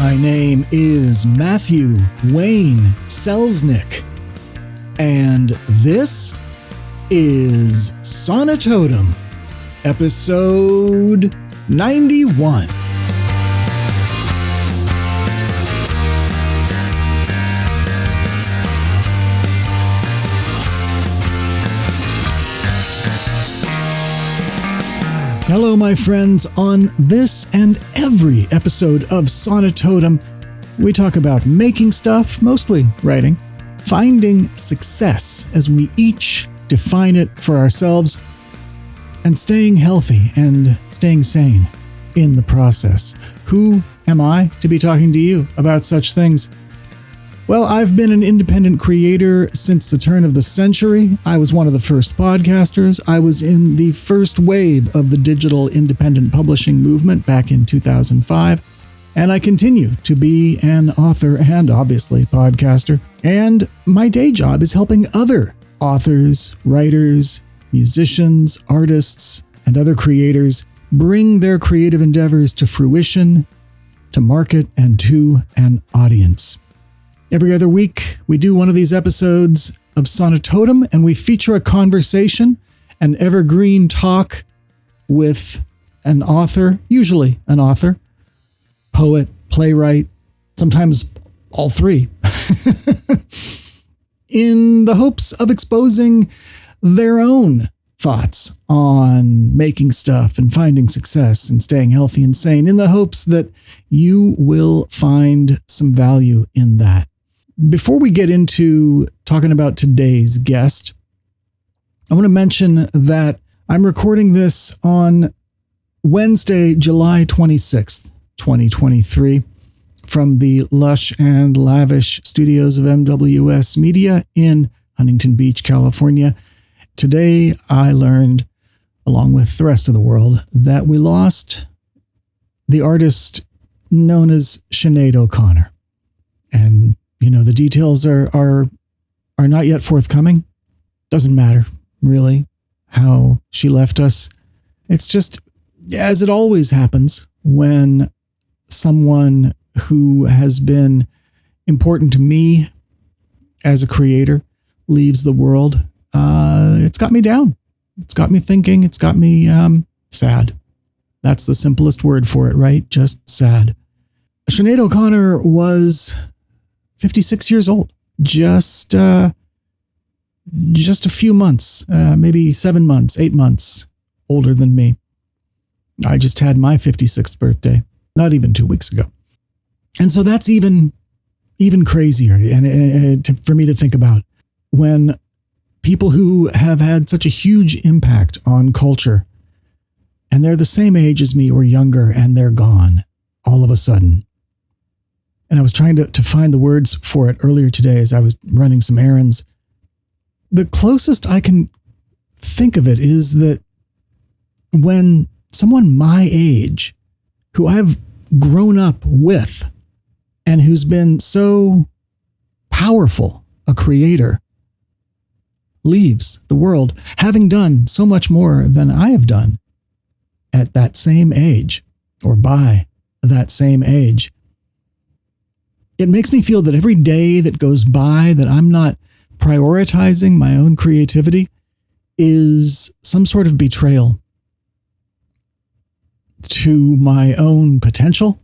My name is Matthew Wayne Selznick, and this is Sonitotum, episode 91. Hello, my friends. On this and every episode of Sonitotum, we talk about making stuff, mostly writing, finding success as we each define it for ourselves, and staying healthy and staying sane in the process. Who am I to be talking to you about such things? Well, I've been an independent creator since the turn of the century. I was one of the first podcasters. I was in the first wave of the digital independent publishing movement back in 2005. And I continue to be an author and obviously podcaster. And my day job is helping other authors, writers, musicians, artists, and other creators bring their creative endeavors to fruition, to market, and to an audience. Every other week, we do one of these episodes of Sonitotum, and we feature a conversation, an evergreen talk with an author, usually an author, poet, playwright, sometimes all three, in the hopes of exposing their own thoughts on making stuff and finding success and staying healthy and sane, in the hopes that you will find some value in that. Before we get into talking about today's guest, I want to mention that I'm recording this on Wednesday, July 26th, 2023, from the lush and lavish studios of MWS Media in Huntington Beach, California. Today, I learned, along with the rest of the world, that we lost the artist known as Sinead O'Connor. And you know, the details are not yet forthcoming. Doesn't matter, really, how she left us. It's just, as it always happens when someone who has been important to me as a creator leaves the world, it's got me down. It's got me thinking. It's got me sad. That's the simplest word for it, right? Just sad. Sinead O'Connor was 56 years old, just a few months, maybe 7 months, 8 months older than me. I just had my 56th birthday, not even 2 weeks ago. And so that's even crazier and for me to think about, when people who have had such a huge impact on culture, and they're the same age as me or younger, and they're gone all of a sudden. And I was trying to find the words for it earlier today as I was running some errands. The closest I can think of it is that when someone my age, who I've grown up with and who's been so powerful a creator, leaves the world, having done so much more than I have done at that same age, or by that same age, it makes me feel that every day that goes by that I'm not prioritizing my own creativity is some sort of betrayal to my own potential.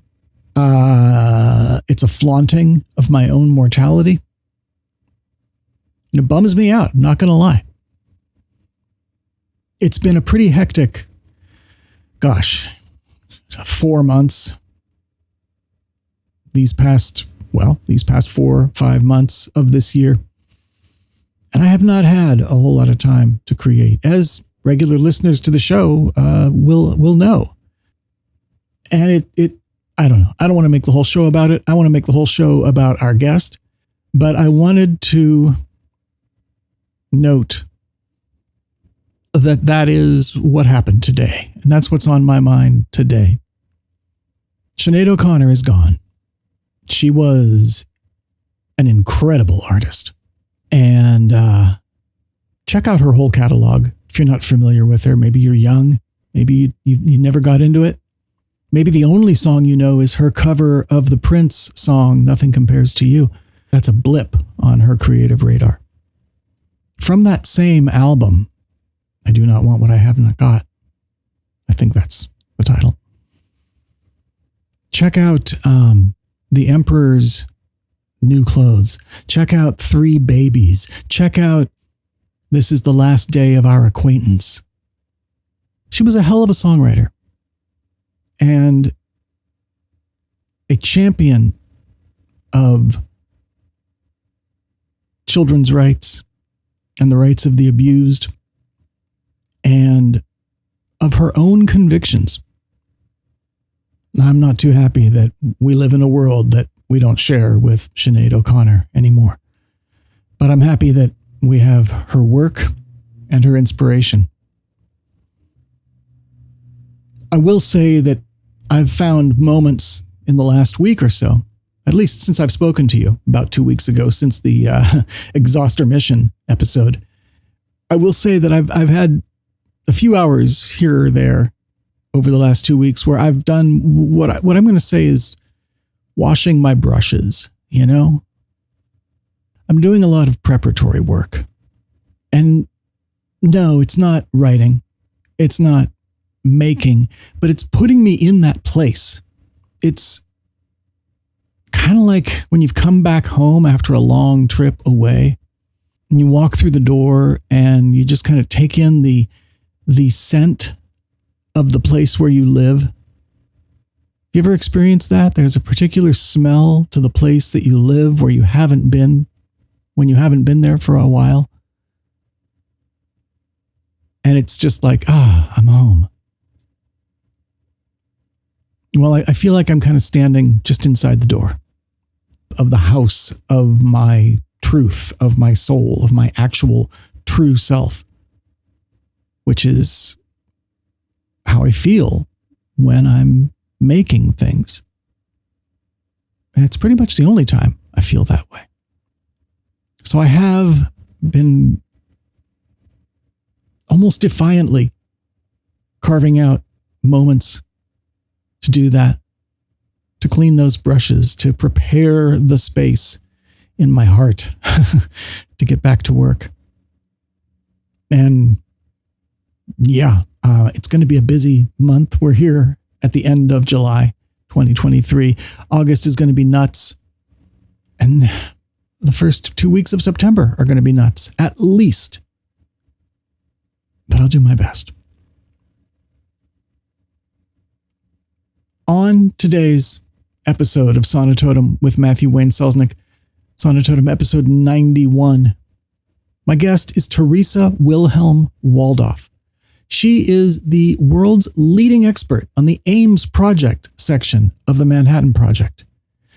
It's a flaunting of my own mortality. And it bums me out, I'm not going to lie. It's been a pretty hectic, 4 months. These past 4 or 5 months of this year. And I have not had a whole lot of time to create, as regular listeners to the show will know. And I don't know. I don't want to make the whole show about it. I want to make the whole show about our guest. But I wanted to note that is what happened today. And that's what's on my mind today. Sinead O'Connor is gone. She was an incredible artist. And check out her whole catalog if you're not familiar with her. Maybe you're young. Maybe you never got into it. Maybe the only song you know is her cover of the Prince song, Nothing Compares to You. That's a blip on her creative radar. From that same album, I Do Not Want What I Have Not Got. I think that's the title. Check out The Emperor's New Clothes. Check out Three Babies. Check out This Is the Last Day of Our Acquaintance. She was a hell of a songwriter and a champion of children's rights and the rights of the abused and of her own convictions. I'm not too happy that we live in a world that we don't share with Sinead O'Connor anymore. But I'm happy that we have her work and her inspiration. I will say that I've found moments in the last week or so, at least since I've spoken to you about 2 weeks ago, since the Exhauster Mission episode. I will say that I've had a few hours here or there over the last 2 weeks where I've done what I'm going to say is washing my brushes, you know? I'm doing a lot of preparatory work. And no, it's not writing. It's not making, but it's putting me in that place. It's kind of like when you've come back home after a long trip away and you walk through the door and you just kind of take in the scent of the place where you live. You ever experienced that? There's a particular smell to the place that you live where you haven't been, when you haven't been there for a while. And it's just like, I'm home. Well, I feel like I'm kind of standing just inside the door of the house of my truth, of my soul, of my actual true self, which is how I feel when I'm making things. And it's pretty much the only time I feel that way. So I have been almost defiantly carving out moments to do that, to clean those brushes, to prepare the space in my heart to get back to work. And yeah, it's going to be a busy month. We're here at the end of July 2023. August is going to be nuts. And the first 2 weeks of September are going to be nuts, at least. But I'll do my best. On today's episode of Sonitotum with Matthew Wayne Selznick, Sonitotum episode 91, my guest is Teresa Wilhelm Waldof. She is the world's leading expert on the Ames Project section of the Manhattan Project.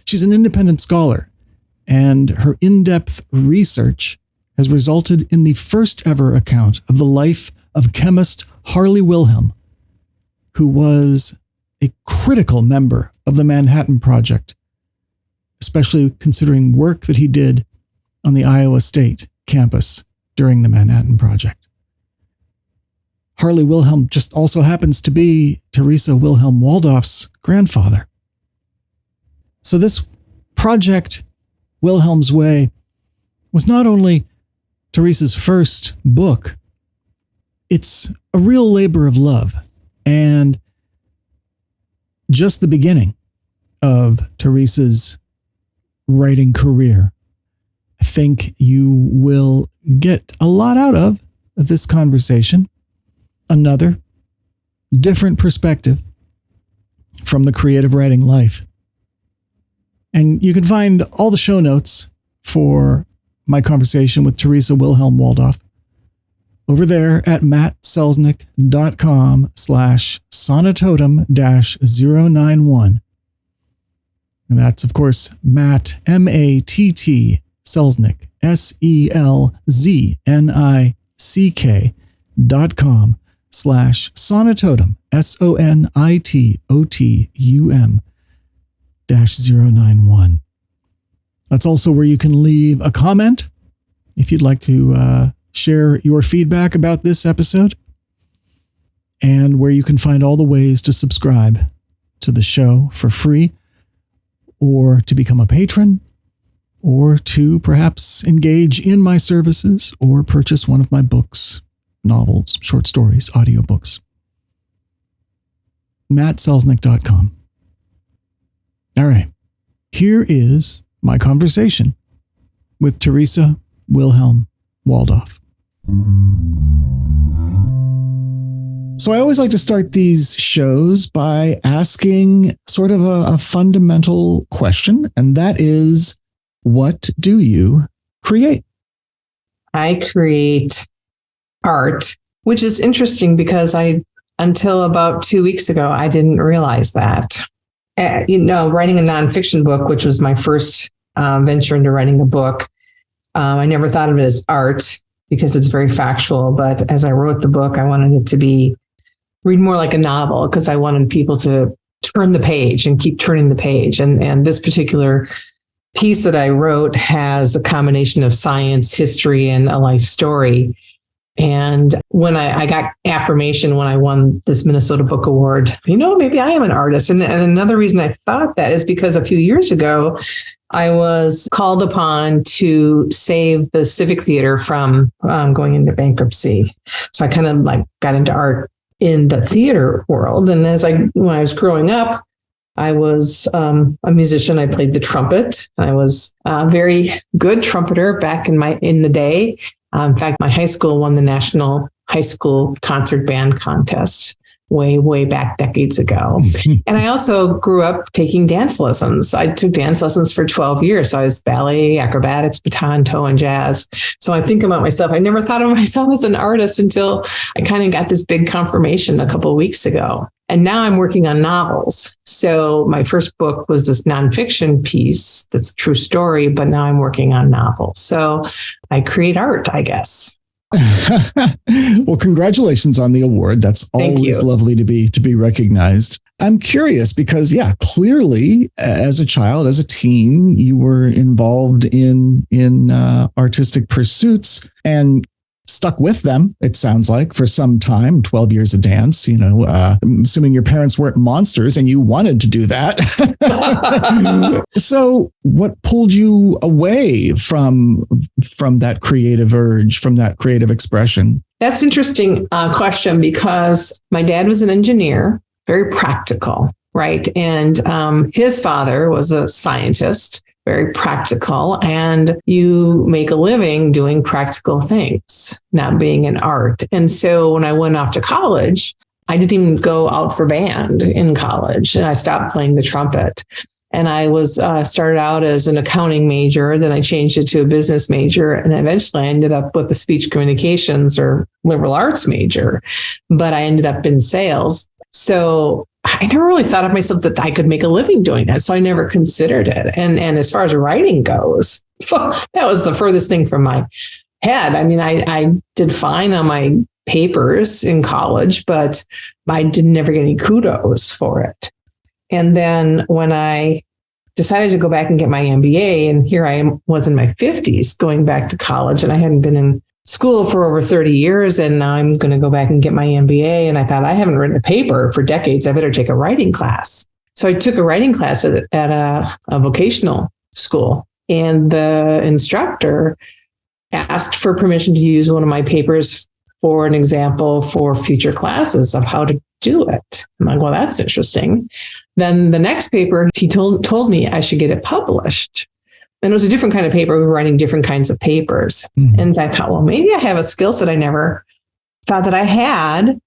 She's an independent scholar, and her in-depth research has resulted in the first ever account of the life of chemist Harley Wilhelm, who was a critical member of the Manhattan Project, especially considering work that he did on the Iowa State campus during the Manhattan Project. Harley Wilhelm just also happens to be Teresa Wilhelm Waldof's grandfather. So this project, Wilhelm's Way, was not only Teresa's first book, it's a real labor of love and just the beginning of Teresa's writing career. I think you will get a lot out of this conversation. Another different perspective from the creative writing life. And you can find all the show notes for my conversation with Teresa Wilhelm Waldof over there at mattselznick.com/sonitotum-091. And that's, of course, Matt, M-A-T-T, Selznick, SELZNICK.com/sonitotum, SONITOTUM-091. That's also where you can leave a comment if you'd like to share your feedback about this episode, and where you can find all the ways to subscribe to the show for free, or to become a patron, or to perhaps engage in my services or purchase one of my books, novels, short stories, audiobooks. MattSelznick.com. All right. Here is my conversation with Teresa Wilhelm Waldof. So I always like to start these shows by asking sort of a fundamental question, and that is, what do you create? I create art, which is interesting because until about 2 weeks ago, I didn't realize that. Writing a nonfiction book, which was my first venture into writing a book, I never thought of it as art because it's very factual. But as I wrote the book, I wanted it to read more like a novel because I wanted people to turn the page and keep turning the page. And this particular piece that I wrote has a combination of science, history, and a life story. And when I got affirmation when I won this Minnesota Book Award, maybe I am an artist. And another reason I thought that is because a few years ago, I was called upon to save the Civic Theater from going into bankruptcy. So I kind of got into art in the theater world. And when I was growing up, I was a musician. I played the trumpet. I was a very good trumpeter back in the day. In fact, my high school won the National High School Concert Band Contest way back decades ago. And I also grew up taking dance lessons. I took dance lessons for 12 years. So I was ballet, acrobatics, baton, toe, and jazz. So I think about myself. I never thought of myself as an artist until I kind of got this big confirmation a couple of weeks ago. And now I'm working on novels. So my first book was this nonfiction piece that's a true story, but now I'm working on novels. So I create art, I guess. Well, congratulations on the award. That's always lovely to be recognized. I'm curious because, clearly as a child, as a teen, you were involved in artistic pursuits and stuck with them, it sounds like, for some time, 12 years of dance, assuming your parents weren't monsters and you wanted to do that. So what pulled you away from that creative urge, from that creative expression? That's an interesting question because my dad was an engineer, very practical, right? And his father was a scientist, very practical, and you make a living doing practical things, not being in art. And so when I went off to college, I didn't even go out for band in college, and I stopped playing the trumpet. And I was started out as an accounting major, then I changed it to a business major, and eventually I ended up with a speech communications or liberal arts major, but I ended up in sales. So I never really thought of myself that I could make a living doing that. So I never considered it. And as far as writing goes, that was the furthest thing from my head. I mean, I did fine on my papers in college, but I never get any kudos for it. And then when I decided to go back and get my MBA, and here I was in my 50s going back to college, and I hadn't been in school for over 30 years, and now I'm going to go back and get my MBA. And I thought, I haven't written a paper for decades. I better take a writing class. So I took a writing class at a vocational school, and the instructor asked for permission to use one of my papers for an example for future classes of how to do it. I'm like, well, that's interesting. Then the next paper, he told me I should get it published. And it was a different kind of paper. We were writing different kinds of papers. Mm-hmm. And I thought, well, maybe I have a skill set I never thought that I had.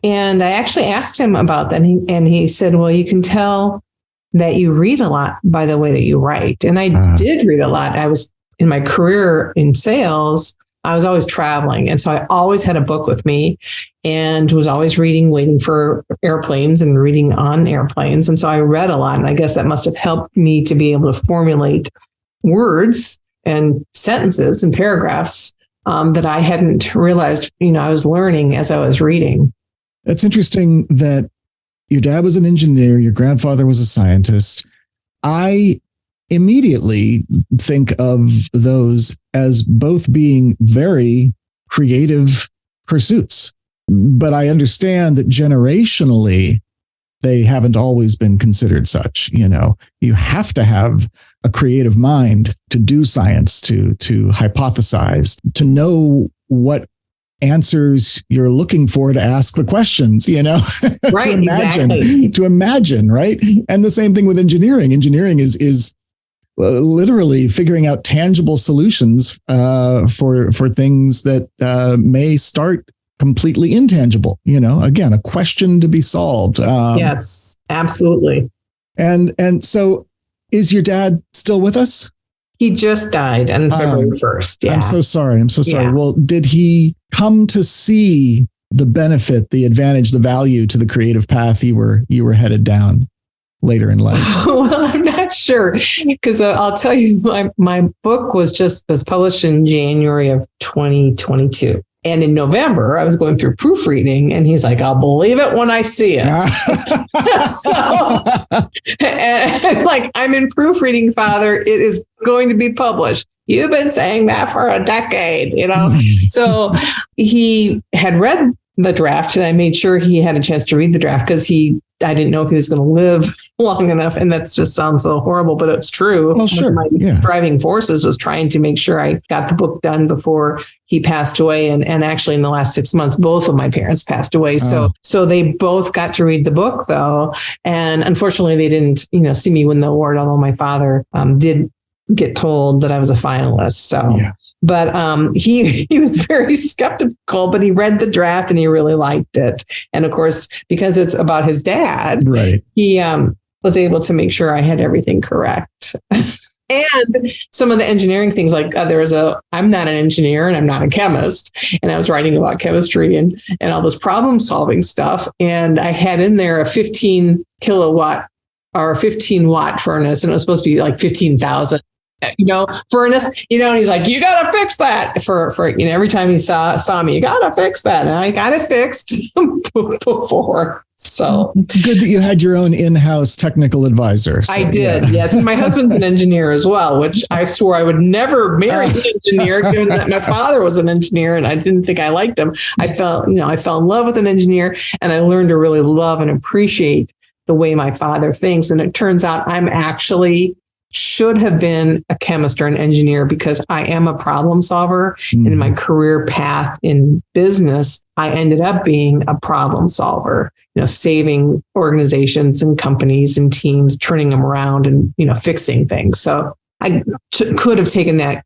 And I actually asked him about that. And he said, well, you can tell that you read a lot by the way that you write. And I did read a lot. I was in my career in sales, I was always traveling. And so I always had a book with me and was always reading, waiting for airplanes and reading on airplanes. And so I read a lot. And I guess that must have helped me to be able to formulate words and sentences and paragraphs that I hadn't realized, I was learning as I was reading. It's interesting that your dad was an engineer, your grandfather was a scientist. I immediately think of those as both being very creative pursuits. But I understand that generationally, they haven't always been considered such. You have to have a creative mind to do science, to hypothesize, to know what answers you're looking for, to ask the questions, Right, to imagine, right? And the same thing with engineering. Engineering is literally figuring out tangible solutions for things that may start completely intangible. Again, a question to be solved. Yes, absolutely. And so, is your dad still with us? He just died on February 1st. Yeah. I'm so sorry. Yeah. Well, did he come to see the benefit, the advantage, the value to the creative path you were headed down later in life? Well, I'm not sure, because I'll tell you, my book was published in January of 2022. And in November, I was going through proofreading, and he's like, "I'll believe it when I see it." and like, "I'm in proofreading, Father. It is going to be published. You've been saying that for a decade, So he had read the draft, and I made sure he had a chance to read the draft, because I didn't know if he was going to live long enough. And that just sounds so horrible, but it's true. Well, sure. One of my driving forces was trying to make sure I got the book done before he passed away. And actually, in the last 6 months, both of my parents passed away. So they both got to read the book, though. And unfortunately, they didn't, see me win the award, although my father did get told that I was a finalist. So. Yeah. But he was very skeptical, but he read the draft and he really liked it. And of course, because it's about his dad, right, he was able to make sure I had everything correct. And some of the engineering things, like I'm not an engineer and I'm not a chemist. And I was writing about chemistry and all this problem solving stuff. And I had in there a 15 kilowatt or a 15 watt furnace, and it was supposed to be like 15,000. Furnace, and he's like, "You got to fix that." For every time he saw me, "You got to fix that." And I got it fixed before. So it's good that you had your own in-house technical advisor. So, I did. Yes. And my husband's an engineer as well, which I swore I would never marry an engineer, given that my father was an engineer and I didn't think I liked him. I fell in love with an engineer, and I learned to really love and appreciate the way my father thinks. And it turns out I'm actually should have been a chemist or an engineer, because I am a problem solver. Mm. In my career path in business, I ended up being a problem solver, saving organizations and companies and teams, turning them around and, fixing things. So I could have taken that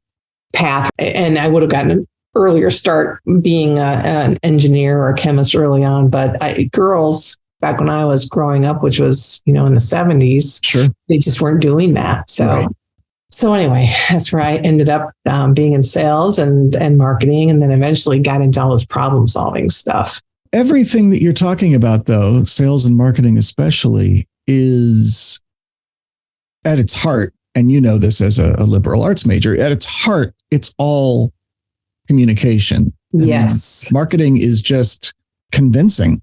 path, and I would have gotten an earlier start being an engineer or a chemist early on. But girls, back when I was growing up, which was, in the 70s, sure, they just weren't doing that. So, right. So anyway, that's where I ended up being in sales and marketing, and then eventually got into all this problem solving stuff. Everything that you're talking about, though, sales and marketing especially, is at its heart, and this as a liberal arts major, at its heart, it's all communication. Yes. Marketing is just convincing.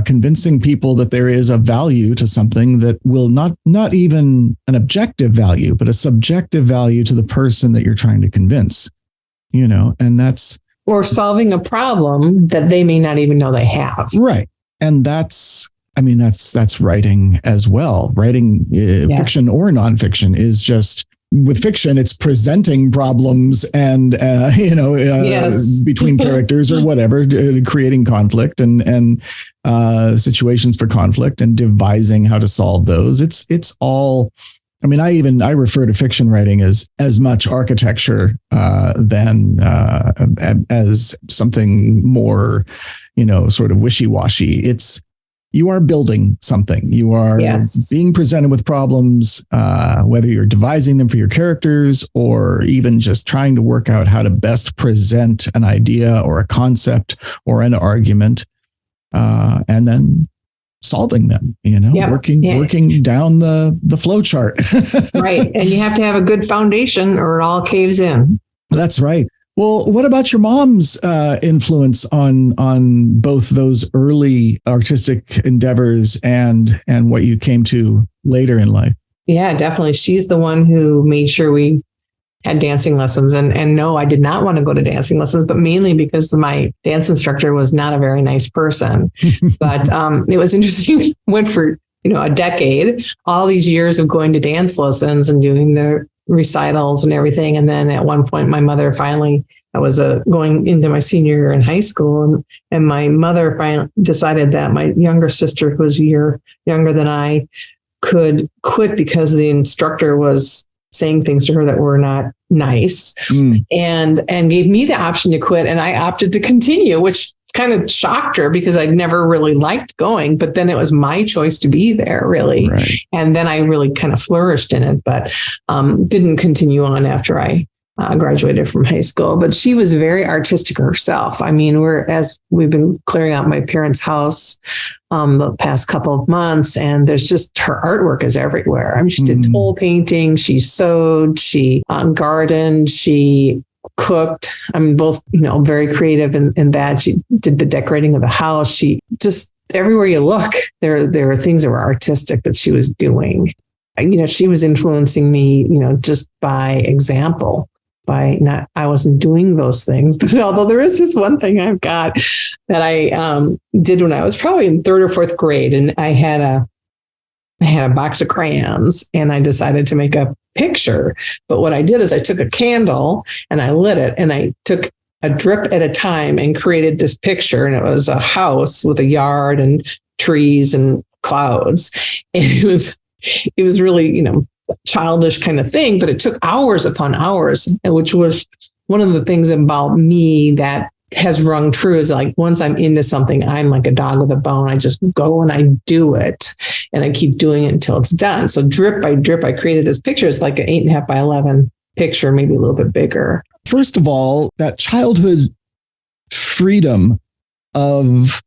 Convincing people that there is a value to something that will not even an objective value, but a subjective value to the person that you're trying to convince, and that's. Or solving a problem that they may not even know they have. Right. And that's writing as well. Writing fiction or nonfiction is just, with fiction, it's presenting problems and, yes. between characters or whatever, creating conflict and situations for conflict and devising how to solve those. It's all, I refer to fiction writing as much architecture than as something more, sort of wishy-washy. You are building something. You are being presented with problems, whether you're devising them for your characters or even just trying to work out how to best present an idea or a concept or an argument, and then solving them, working down the flow chart. Right. And you have to have a good foundation or it all caves in. That's right. Well, what about your mom's influence on both those early artistic endeavors and what you came to later in life? Yeah, definitely. She's the one who made sure we had dancing lessons. And no, I did not want to go to dancing lessons, but mainly because my dance instructor was not a very nice person. But it was interesting. Went for, a decade, all these years of going to dance lessons and doing the recitals and everything. And then at one point, my mother finally, I was going into my senior year in high school, and my mother finally decided that my younger sister, who was a year younger than I, could quit because the instructor was saying things to her that were not nice, and gave me the option to quit. And I opted to continue, which kind of shocked her because I'd never really liked going, but then it was my choice to be there, really. Right. And then I really kind of flourished in it, but didn't continue on after I graduated from high school. But she was very artistic herself. I mean, as we've been clearing out my parents' house the past couple of months, and there's just, her artwork is everywhere. I mean, she did toll painting, she sewed, she gardened, she cooked. I mean, both, very creative in that. She did the decorating of the house. She just, everywhere you look, there are things that were artistic that she was doing. She was influencing me, just by example. I wasn't doing those things, but although there is this one thing I've got that I did when I was probably in third or fourth grade, and I had a box of crayons, and I decided to make a picture. But what I did is I took a candle and I lit it, and I took a drip at a time and created this picture. And it was a house with a yard and trees and clouds. And it was really, childish kind of thing, but it took hours upon hours, which was one of the things about me that has rung true, is like, once I'm into something, I'm like a dog with a bone. I just go and I do it, and I keep doing it until it's done. So drip by drip, I created this picture. It's like an 8.5 by 11 picture, maybe a little bit bigger. First of all, that childhood freedom of,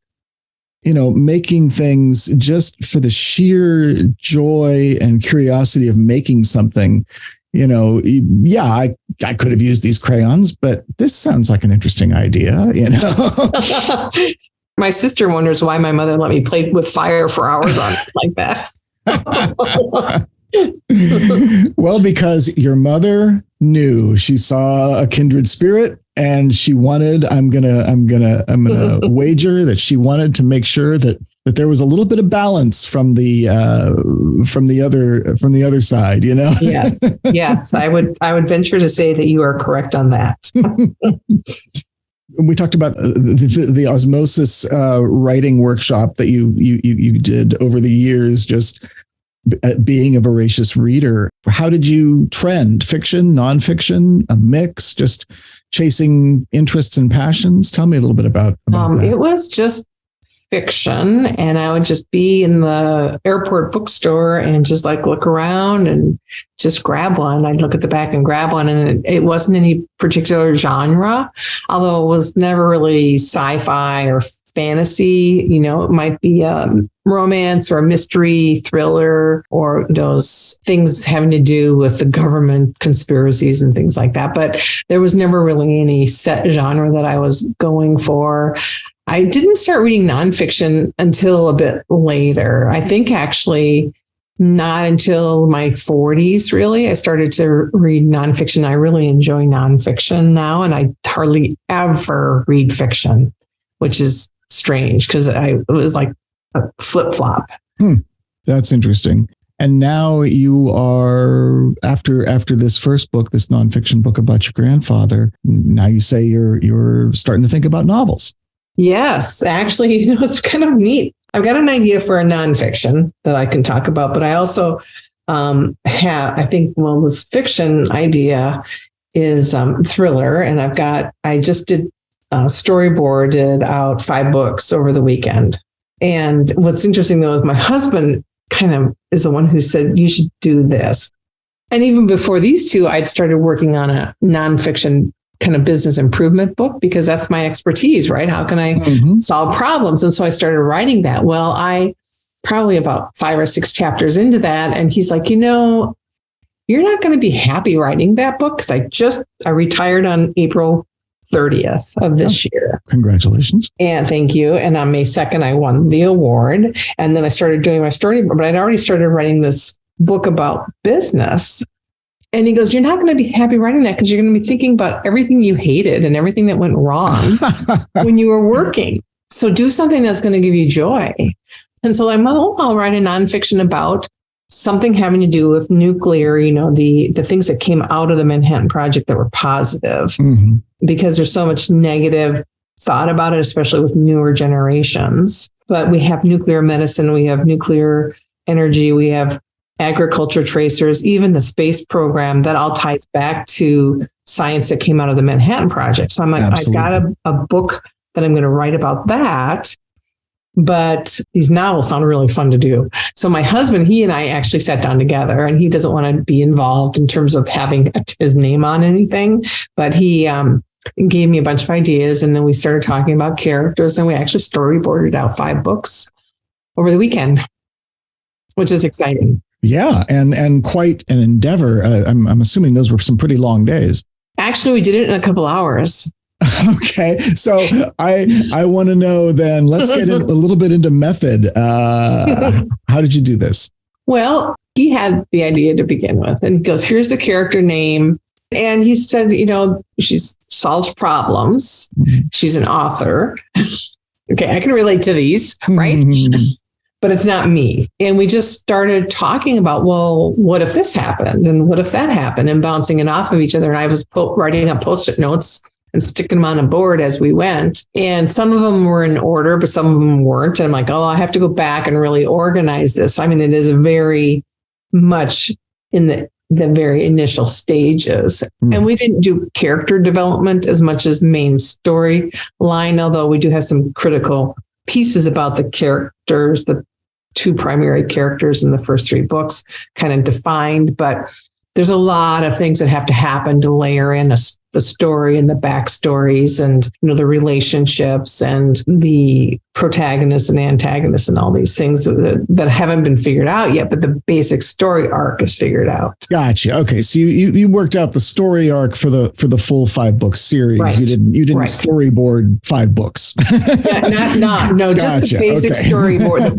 making things just for the sheer joy and curiosity of making something. I could have used these crayons, but this sounds like an interesting idea, My sister wonders why my mother let me play with fire for hours on it like that. Well, because your mother knew, she saw a kindred spirit, and she wanted, I'm gonna wager that she wanted to make sure that there was a little bit of balance from the other side, Yes, I would venture to say that you are correct on that. We talked about the osmosis writing workshop that you did over the years, just being a voracious reader. How did you trend? Fiction, nonfiction, a mix, just chasing interests and passions? Tell me a little bit about that. It was just fiction, and I would just be in the airport bookstore and just like look around and just grab one. I'd look at the back and grab one, and it wasn't any particular genre, although it was never really sci-fi or fantasy. It might be romance or a mystery thriller, or those things having to do with the government conspiracies and things like that. But there was never really any set genre that I was going for. I didn't start reading nonfiction until a bit later. I think actually not until my 40s, really. I started to read nonfiction. I really enjoy nonfiction now, and I hardly ever read fiction, which is strange because it was like a flip-flop. That's interesting. And now you are, after this first book, this nonfiction book about your grandfather, now you say you're starting to think about novels. Yes, actually, it's kind of neat. I've got an idea for a nonfiction that I can talk about, but I also this fiction idea is thriller, and I just did storyboarded out 5 books over the weekend. And what's interesting though is my husband kind of is the one who said, you should do this. And even before these two, I'd started working on a nonfiction kind of business improvement book, because that's my expertise, right? How can I solve problems? And so I started writing that. Well, I probably about 5 or 6 chapters into that. And he's like, you're not going to be happy writing that book, because I retired on April 30th of this year. Congratulations. And thank you. And on May 2nd, I won the award. And then I started doing my story, but I'd already started writing this book about business. And he goes, you're not going to be happy writing that because you're going to be thinking about everything you hated and everything that went wrong when you were working. So do something that's going to give you joy. And so I'm, well, I'll write a nonfiction about something having to do with nuclear, the things that came out of the Manhattan Project that were positive, because there's so much negative thought about it, especially with newer generations. But we have nuclear medicine, we have nuclear energy, we have agriculture tracers, even the space program, that all ties back to science that came out of the Manhattan Project. So I'm like, Absolutely. I've got a book that I'm going to write about that. But these novels sound really fun to do. So my husband, he and I actually sat down together, and he doesn't want to be involved in terms of having his name on anything, but he gave me a bunch of ideas. And then we started talking about characters, and we actually storyboarded out 5 books over the weekend, which is exciting. Yeah, and quite an endeavor. I'm assuming those were some pretty long days. Actually, we did it in a couple hours. Okay, so I want to know then, let's get a little bit into method. How did you do this? Well, he had the idea to begin with, and he goes, here's the character name. And he said, she solves problems. She's an author. Okay, I can relate to these, right? But it's not me. And we just started talking about, well, what if this happened? And what if that happened? And bouncing it off of each other. And I was writing up Post-it notes and sticking them on a board as we went. And some of them were in order, but some of them weren't. And I'm like, I have to go back and really organize this. I mean, it is very much in the very initial stages. And we didn't do character development as much as main story line, although we do have some critical pieces about the characters, the 2 primary characters in the first 3 books kind of defined, but there's a lot of things that have to happen to layer in the story and the backstories and, the relationships and the protagonists and antagonists and all these things that haven't been figured out yet, but the basic story arc is figured out. Gotcha. Okay. So you worked out the story arc for the full 5-book series. Right. You didn't right. storyboard 5 books. No, just the basic storyboard,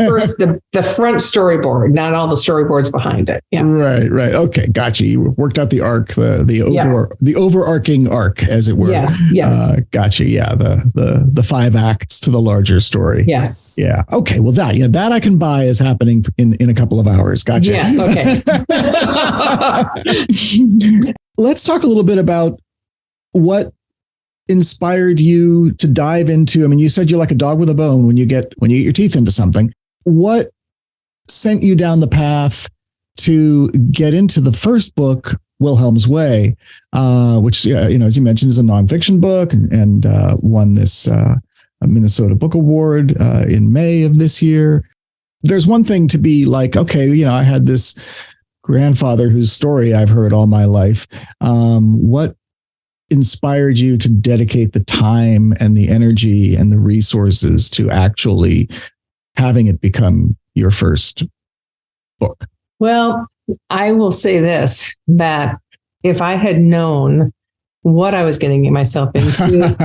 the front storyboard, not all the storyboards behind it. Yeah. Right. Okay. Gotcha. You worked out the arc, the overarching arc, as it were. Yes. Gotcha. Yeah. The 5 acts to the larger story. Yes. Yeah. Okay. Well, that I can buy as happening in a couple of hours. Gotcha. Yes. Okay. Let's talk a little bit about what inspired you to dive into. I mean, you said you're like a dog with a bone when you get your teeth into something. What sent you down the path to get into the first book, Wilhelm's Way, which, as you mentioned, is a nonfiction book and won this Minnesota Book Award in May of this year. There's one thing to be like, okay, I had this grandfather whose story I've heard all my life. What inspired you to dedicate the time and the energy and the resources to actually having it become your first book? Well, I will say this, that if I had known what I was getting myself into,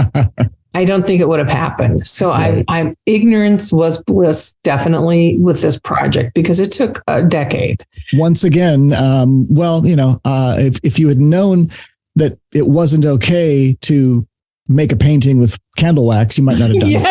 I don't think it would have happened. So right. Ignorance was bliss, definitely, with this project, because it took a decade. Once again, if you had known that it wasn't okay to make a painting with candle wax, you might not have done it.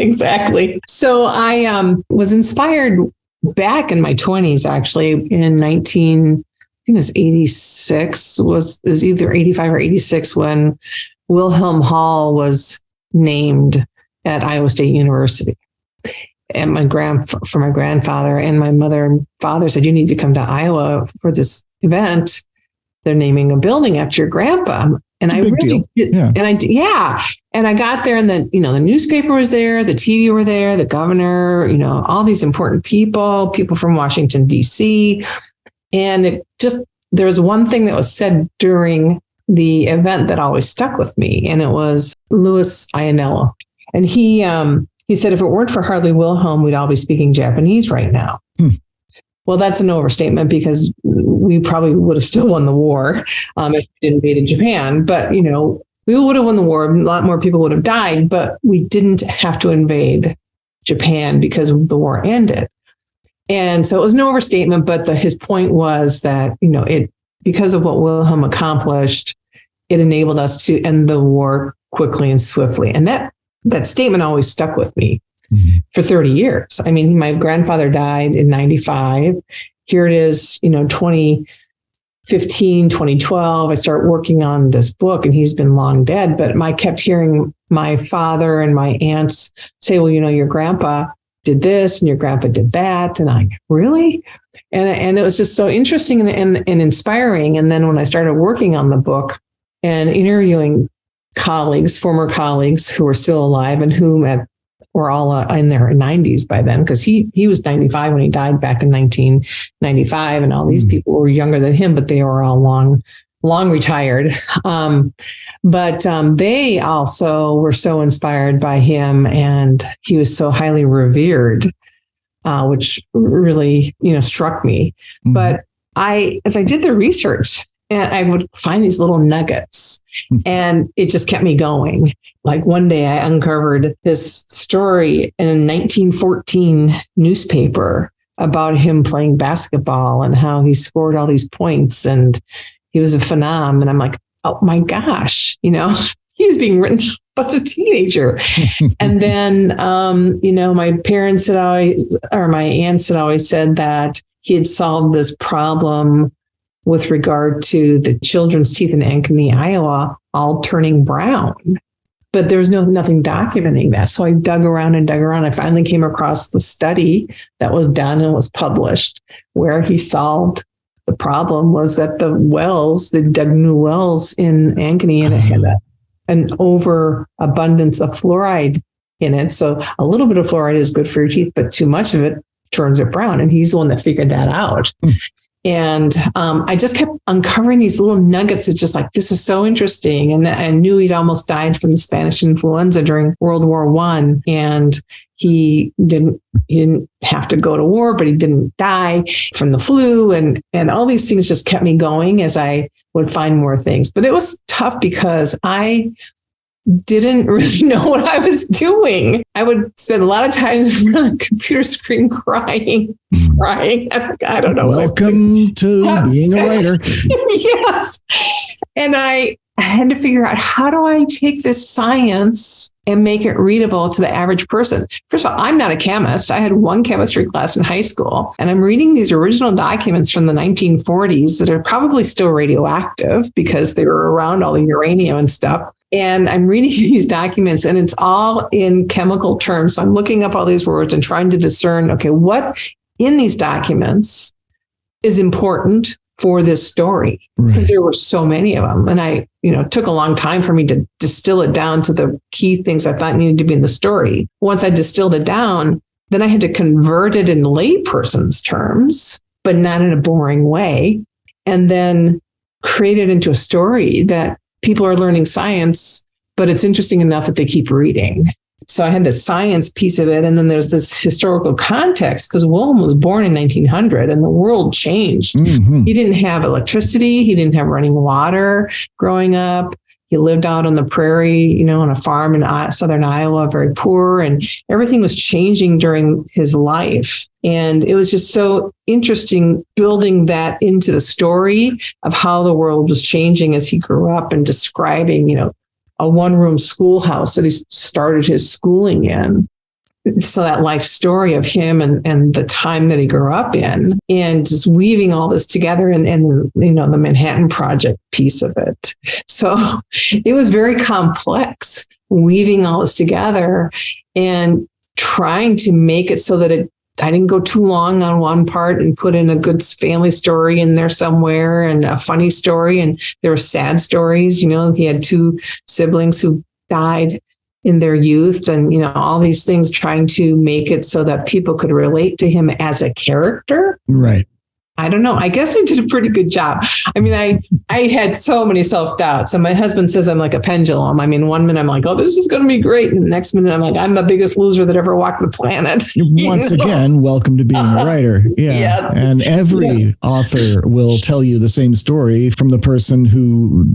Exactly. So I was inspired back in my 20s, actually, in 86, was either 85 or 86, when Wilhelm Hall was named at Iowa State University. And my grandfather and my mother and father said, you need to come to Iowa for this event. They're naming a building after your grandpa. And I really did. Yeah. And I got there, and the newspaper was there, the TV were there, the governor, all these important people from Washington, D.C. And there was one thing that was said during the event that always stuck with me. And it was Louis Ionello. And he said, if it weren't for Harley Wilhelm, we'd all be speaking Japanese right now. Well, that's an overstatement, because we probably would have still won the war if we didn't invade Japan. But, we would have won the war. A lot more people would have died, but we didn't have to invade Japan because the war ended. And so it was no overstatement, but his point was that, because of what Wilhelm accomplished, it enabled us to end the war quickly and swiftly. And that statement always stuck with me for 30 years. I mean, my grandfather died in 95. Here it is, 2015, 2012, I start working on this book and he's been long dead, but I kept hearing my father and my aunts say, well, your grandpa did this and your grandpa did that. And I really? And it was just so interesting and inspiring. And then when I started working on the book and interviewing colleagues, former colleagues who were still alive and whom were all in their 90s by then, because he was 95 when he died back in 1995. And all these people were younger than him, but they were all long retired. But they also were so inspired by him, and he was so highly revered, which really, struck me. But as I did the research, and I would find these little nuggets, and it just kept me going. Like one day I uncovered this story in a 1914 newspaper about him playing basketball and how he scored all these points and he was a phenom. And I'm like, oh my gosh, he's being written as a teenager. And then, my parents my aunts had always said that he had solved this problem with regard to the children's teeth in Ankeny, Iowa, all turning brown. But there was nothing documenting that. So I dug around. I finally came across the study that was done and was published where he solved the problem was that they dug new wells in Ankeny, and it had an overabundance of fluoride in it. So a little bit of fluoride is good for your teeth, but too much of it turns it brown. And he's the one that figured that out. And I just kept uncovering these little nuggets. It's just like, this is so interesting. And I knew he'd almost died from the Spanish influenza during World War I. And he didn't have to go to war, but he didn't die from the flu. And all these things just kept me going as I would find more things. But it was tough because I didn't really know what I was doing. I would spend a lot of time in front of the computer screen crying. I don't know. Welcome to being a writer. Yes. And I had to figure out, how do I take this science and make it readable to the average person? First of all, I'm not a chemist. I had one chemistry class in high school, and I'm reading these original documents from the 1940s that are probably still radioactive because they were around all the uranium and stuff. And I'm reading these documents and it's all in chemical terms. So I'm looking up all these words and trying to discern, okay, what in these documents is important for this story? Because there were so many of them. And I, took a long time for me to distill it down to the key things I thought needed to be in the story. Once I distilled it down, then I had to convert it in layperson's terms, but not in a boring way. And then create it into a story that people are learning science, but it's interesting enough that they keep reading. So I had the science piece of it. And then there's this historical context because Wilhelm was born in 1900 and the world changed. He didn't have electricity. He didn't have running water growing up. He lived out on the prairie, on a farm in southern Iowa, very poor, and everything was changing during his life. And it was just so interesting building that into the story of how the world was changing as he grew up and describing, a one-room schoolhouse that he started his schooling in. So that life story of him and the time that he grew up in, and just weaving all this together and the Manhattan Project piece of it. So it was very complex, weaving all this together and trying to make it so that I didn't go too long on one part and put in a good family story in there somewhere and a funny story. And there were sad stories. He had two siblings who died in their youth and, all these things, trying to make it so that people could relate to him as a character. Right. I don't know. I guess I did a pretty good job. I mean, I had so many self-doubts, and my husband says I'm like a pendulum. I mean, one minute I'm like, oh, this is going to be great. And the next minute I'm like, I'm the biggest loser that ever walked the planet. Once again, welcome to being a writer. Yeah. And every author will tell you the same story, from the person who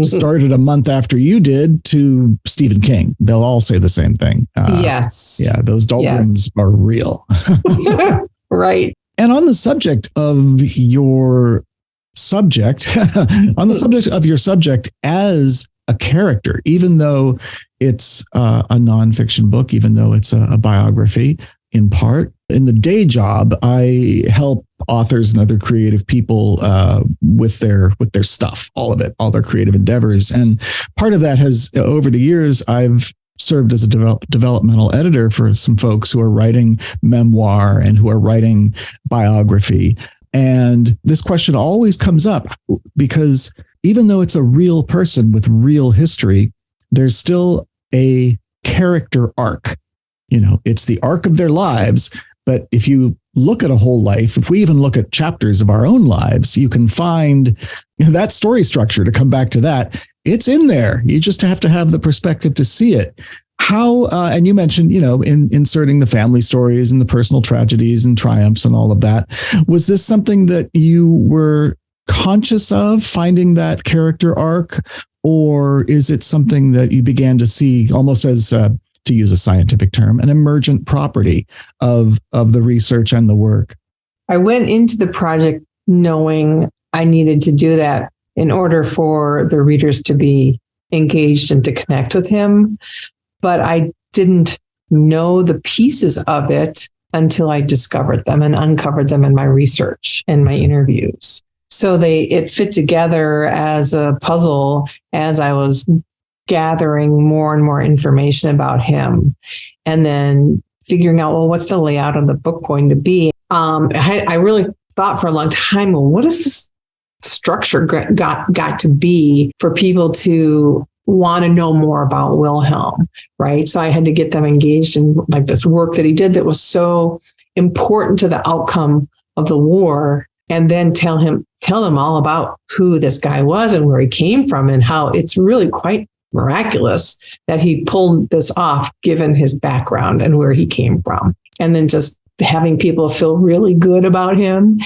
started a month after you did to Stephen King. They'll all say the same thing. Yes. Yeah. Those doldrums are real. Right. And on the subject of your subject, as a character, even though it's a nonfiction book, even though it's a biography in part, in the day job, I help authors and other creative people with their stuff, all of it, all their creative endeavors. And part of that has, over the years, I've served as a developmental editor for some folks who are writing memoir and who are writing biography. And this question always comes up because even though it's a real person with real history, there's still a character arc. You know, it's the arc of their lives. But if you look at a whole life, if we even look at chapters of our own lives, you can find that story structure. To come back to that, it's in there. You just have to have the perspective to see it. How, and you mentioned, in inserting the family stories and the personal tragedies and triumphs and all of that. Was this something that you were conscious of, finding that character arc? Or is it something that you began to see almost as, to use a scientific term, an emergent property of the research and the work? I went into the project knowing I needed to do that in order for the readers to be engaged and to connect with him. But I didn't know the pieces of it until I discovered them and uncovered them in my research and my interviews. So it fit together as a puzzle as I was gathering more and more information about him, and then figuring out, well, what's the layout of the book going to be? I really thought for a long time, well, what is this structure got to be for people to want to know more about Wilhelm, right? So I had to get them engaged in like this work that he did that was so important to the outcome of the war, and then tell them all about who this guy was and where he came from, and how it's really quite miraculous that he pulled this off given his background and where he came from. And then just having people feel really good about him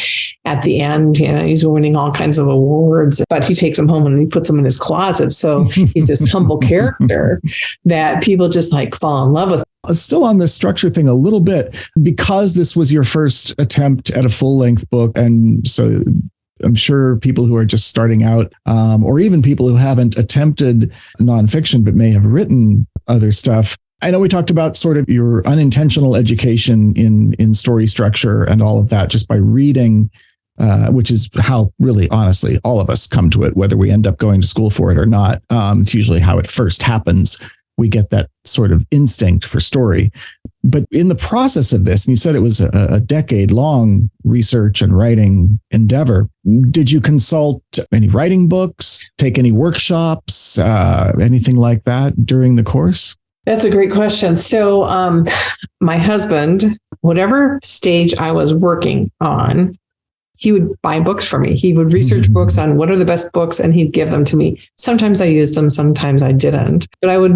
at the end. He's winning all kinds of awards, but he takes them home and he puts them in his closet. So he's this humble character that people just like fall in love with. Still on this structure thing a little bit, because this was your first attempt at a full-length book, and so I'm sure people who are just starting out, or even people who haven't attempted nonfiction but may have written other stuff. I know we talked about sort of your unintentional education in story structure and all of that just by reading, which is how really, honestly, all of us come to it, whether we end up going to school for it or not. It's usually how it first happens. We get that sort of instinct for story. But in the process of this, and you said it was a decade-long research and writing endeavor, did you consult any writing books, take any workshops, anything like that during the course? That's a great question. So my husband, whatever stage I was working on, he would buy books for me. He would research books on what are the best books, and he'd give them to me. Sometimes I used them, sometimes I didn't. But I would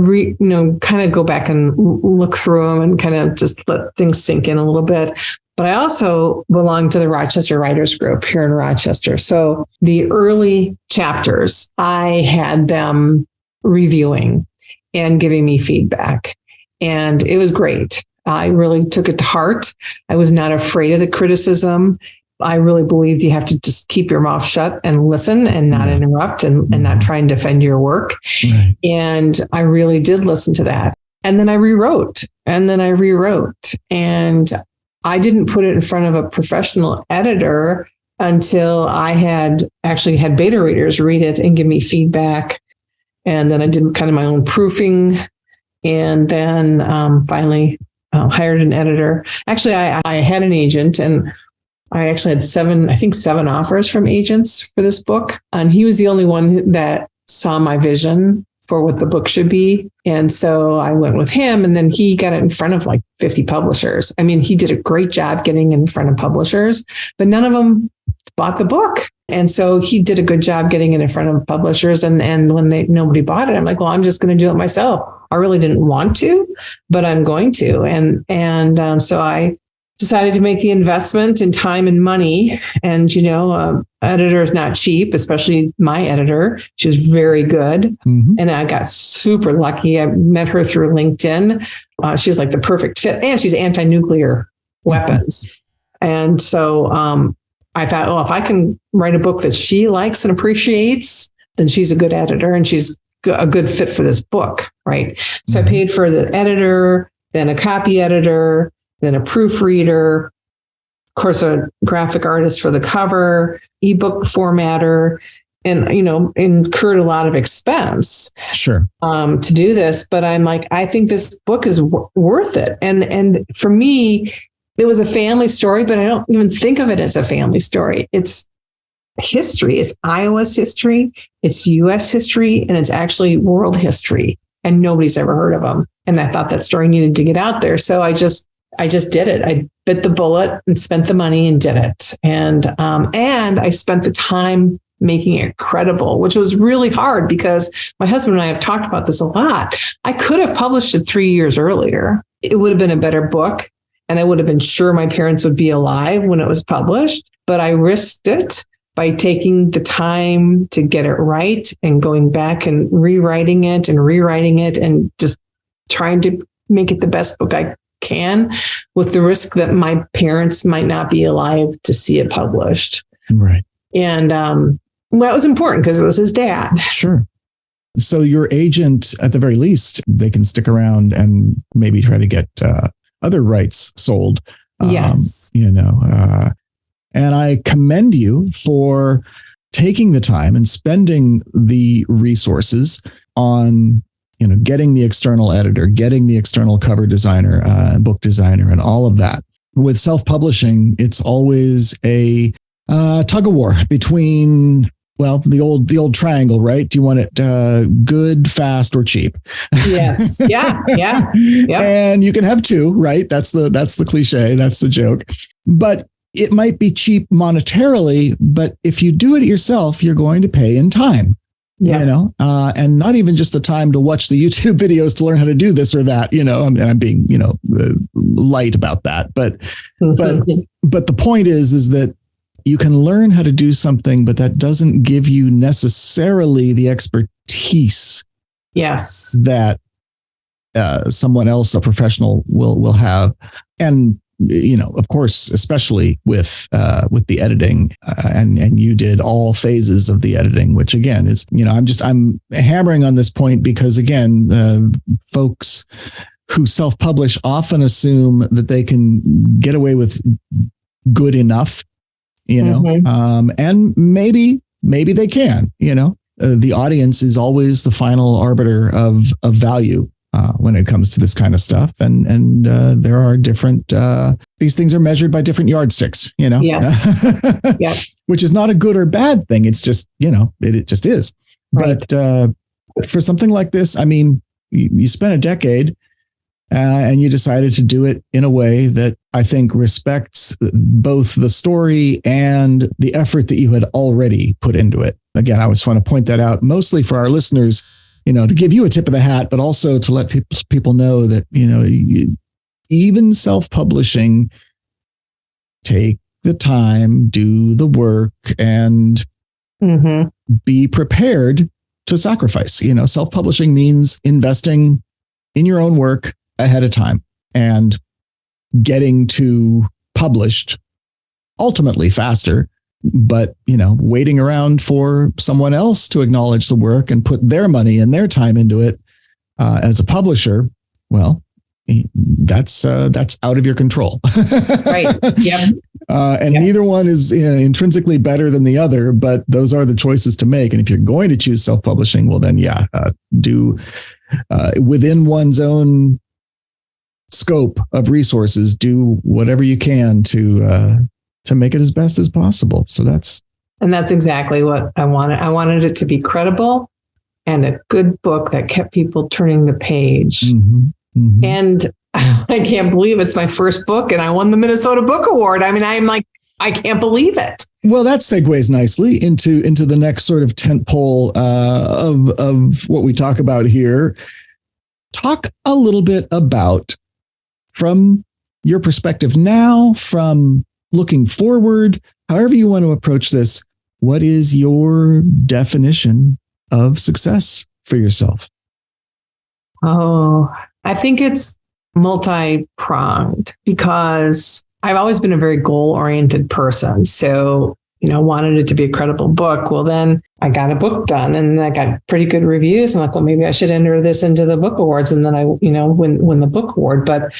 kind of go back and look through them and kind of just let things sink in a little bit. But I also belong to the Rochester Writers Group here in Rochester. So the early chapters, I had them reviewing and giving me feedback. And it was great. I really took it to heart. I was not afraid of the criticism. I really believed you have to just keep your mouth shut and listen and not interrupt and not try and defend your work. Right. And I really did listen to that. And then I rewrote. And I didn't put it in front of a professional editor until I had actually had beta readers read it and give me feedback. And then I did kind of my own proofing, and then finally hired an editor. Actually, I had an agent, and I actually had seven offers from agents for this book. And he was the only one that saw my vision for what the book should be. And so I went with him, and then he got it in front of like 50 publishers. I mean, he did a great job getting in front of publishers, but none of them bought the book. And so he did a good job getting it in front of publishers. And when nobody bought it, I'm like, well, I'm just going to do it myself. I really didn't want to, but I'm going to. And so I decided to make the investment in time and money. And, editor is not cheap, especially my editor. She was very good. Mm-hmm. And I got super lucky. I met her through LinkedIn. She was like the perfect fit, and she's anti-nuclear weapons. And so I thought, oh, if I can write a book that she likes and appreciates, then she's a good editor and she's a good fit for this book, right? So I paid for the editor, then a copy editor, then a proofreader, of course, a graphic artist for the cover, ebook formatter, and, incurred a lot of expense to do this. But I'm like, I think this book is worth it. And for me, it was a family story, but I don't even think of it as a family story. It's history. It's Iowa's history. It's U.S. history, and it's actually world history. And nobody's ever heard of them. And I thought that story needed to get out there. So I just did it. I bit the bullet and spent the money and did it. And I spent the time making it credible, which was really hard because my husband and I have talked about this a lot. I could have published it 3 years earlier. It would have been a better book. And I would have been sure my parents would be alive when it was published, but I risked it by taking the time to get it right and going back and rewriting it and just trying to make it the best book I can, with the risk that my parents might not be alive to see it published. Right. And that was important because it was his dad. Sure. So your agent, at the very least, they can stick around and maybe try to get other rights sold. Yes. And I commend you for taking the time and spending the resources on, getting the external editor, getting the external cover designer, book designer, and all of that. With self-publishing, it's always a tug of war between, the old triangle, right? Do you want it good, fast, or cheap? Yes. Yeah. Yep. And you can have two, right? That's the cliche. That's the joke. But it might be cheap monetarily, but if you do it yourself, you're going to pay in time. Yeah. And not even just the time to watch the YouTube videos to learn how to do this or that. I'm being light about that, but the point is that you can learn how to do something, but that doesn't give you necessarily the expertise. Yes. That someone else, a professional, will have. And of course, especially with the editing, and you did all phases of the editing, which again is, I'm hammering on this point because again, folks who self-publish often assume that they can get away with good enough, and maybe they can, the audience is always the final arbiter of value. When it comes to this kind of stuff. And there are different, these things are measured by different yardsticks, Yes. Yeah. Which is not a good or bad thing. It's just, it just is. Right. But for something like this, I mean, you spent a decade and you decided to do it in a way that I think respects both the story and the effort that you had already put into it. Again, I just want to point that out mostly for our listeners, to give you a tip of the hat, but also to let people know that, even self-publishing, take the time, do the work, and be prepared to sacrifice. Self-publishing means investing in your own work ahead of time and getting to published ultimately faster. But, waiting around for someone else to acknowledge the work and put their money and their time into it as a publisher, well, that's out of your control. Right. Yep. Neither one is intrinsically better than the other, but those are the choices to make. And if you're going to choose self-publishing, well, then, do within one's own scope of resources, do whatever you can to make it as best as possible. So that's exactly what I wanted. I wanted it to be credible and a good book that kept people turning the page. And I can't believe it's my first book and I won the Minnesota Book Award. I mean, I'm like, I can't believe it. Well, that segues nicely into the next sort of tentpole of what we talk about here. Talk a little bit about, from your perspective now, from looking forward, however you want to approach this, what is your definition of success for yourself? Oh, I think it's multi-pronged because I've always been a very goal-oriented person. So, wanted it to be a credible book. Well, then I got a book done and I got pretty good reviews. I'm like, well, maybe I should enter this into the book awards. And then I, win the book award. But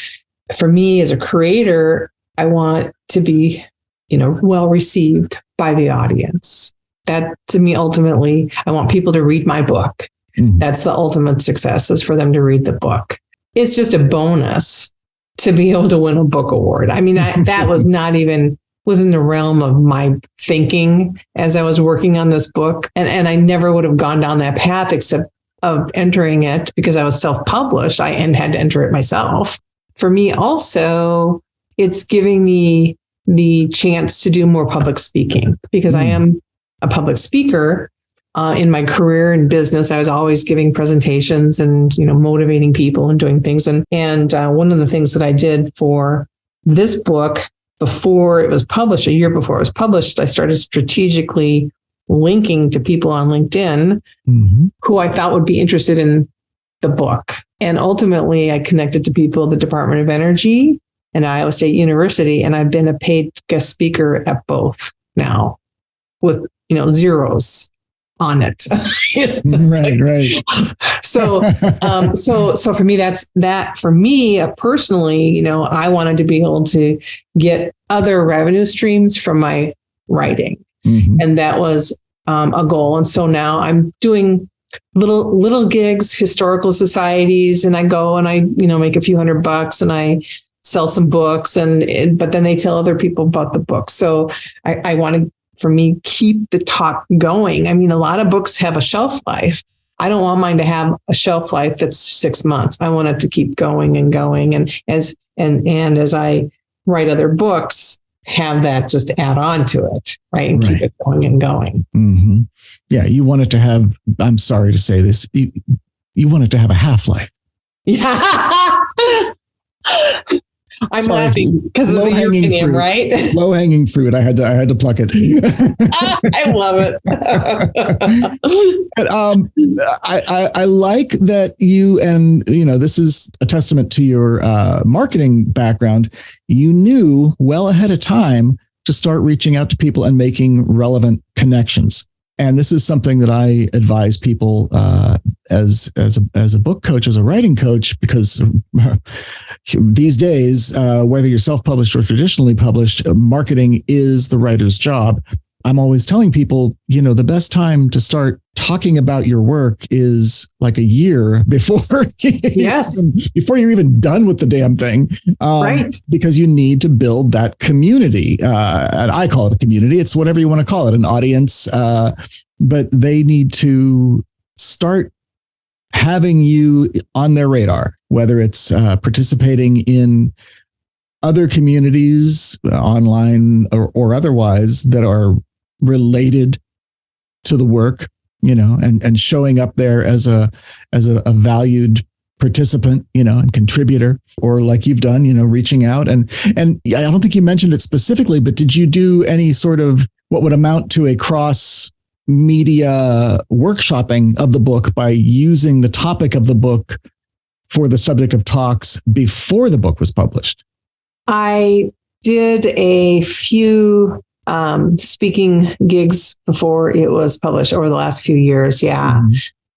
for me as a creator, I want to be, well received by the audience. That to me, ultimately, I want people to read my book. Mm-hmm. That's the ultimate success, is for them to read the book. It's just a bonus to be able to win a book award. I mean, that was not even within the realm of my thinking as I was working on this book. And I never would have gone down that path except of entering it because I was self-published. I had to enter it myself. For me also, it's giving me the chance to do more public speaking because I am a public speaker. In my career and business, I was always giving presentations and, motivating people and doing things. And one of the things that I did for this book before it was published, a year before it was published, I started strategically linking to people on LinkedIn who I thought would be interested in the book. And ultimately, I connected to people at the Department of Energy and Iowa State University. And I've been a paid guest speaker at both now with, zeros on it. Right. So for me, that for me personally, I wanted to be able to get other revenue streams from my writing. And that was a goal. And so now I'm doing little gigs, historical societies, and I go and I, make a few $100 and I sell some books but then they tell other people about the book. So I want to, for me, keep the talk going. I mean, a lot of books have a shelf life. I don't want mine to have a shelf life that's 6 months. I want it to keep going and going. And as I write other books, have that just add on to it, right? And keep it going and going. Mm-hmm. Yeah, you want it to have, I'm sorry to say this, you want it to have a half-life. Yeah. I'm laughing because of the uranium, right? Low-hanging fruit. I had to pluck it. I love it. I like that you, and this is a testament to your marketing background. You knew well ahead of time to start reaching out to people and making relevant connections. And this is something that I advise people as a book coach, as a writing coach, because these days, whether you're self-published or traditionally published, marketing is the writer's job. I'm always telling people, the best time to start talking about your work is like a year before, before you're even done with the damn thing. Right. Because you need to build that community. And I call it a community. It's whatever you want to call it, an audience. But they need to start having you on their radar, whether it's participating in other communities, online or otherwise, that are related to the work, and showing up there as a valued participant, and contributor, or like you've done, reaching out. And I don't think you mentioned it specifically, but did you do any sort of what would amount to a cross media workshopping of the book by using the topic of the book for the subject of talks before the book was published? I did a few speaking gigs before it was published over the last few years. Yeah.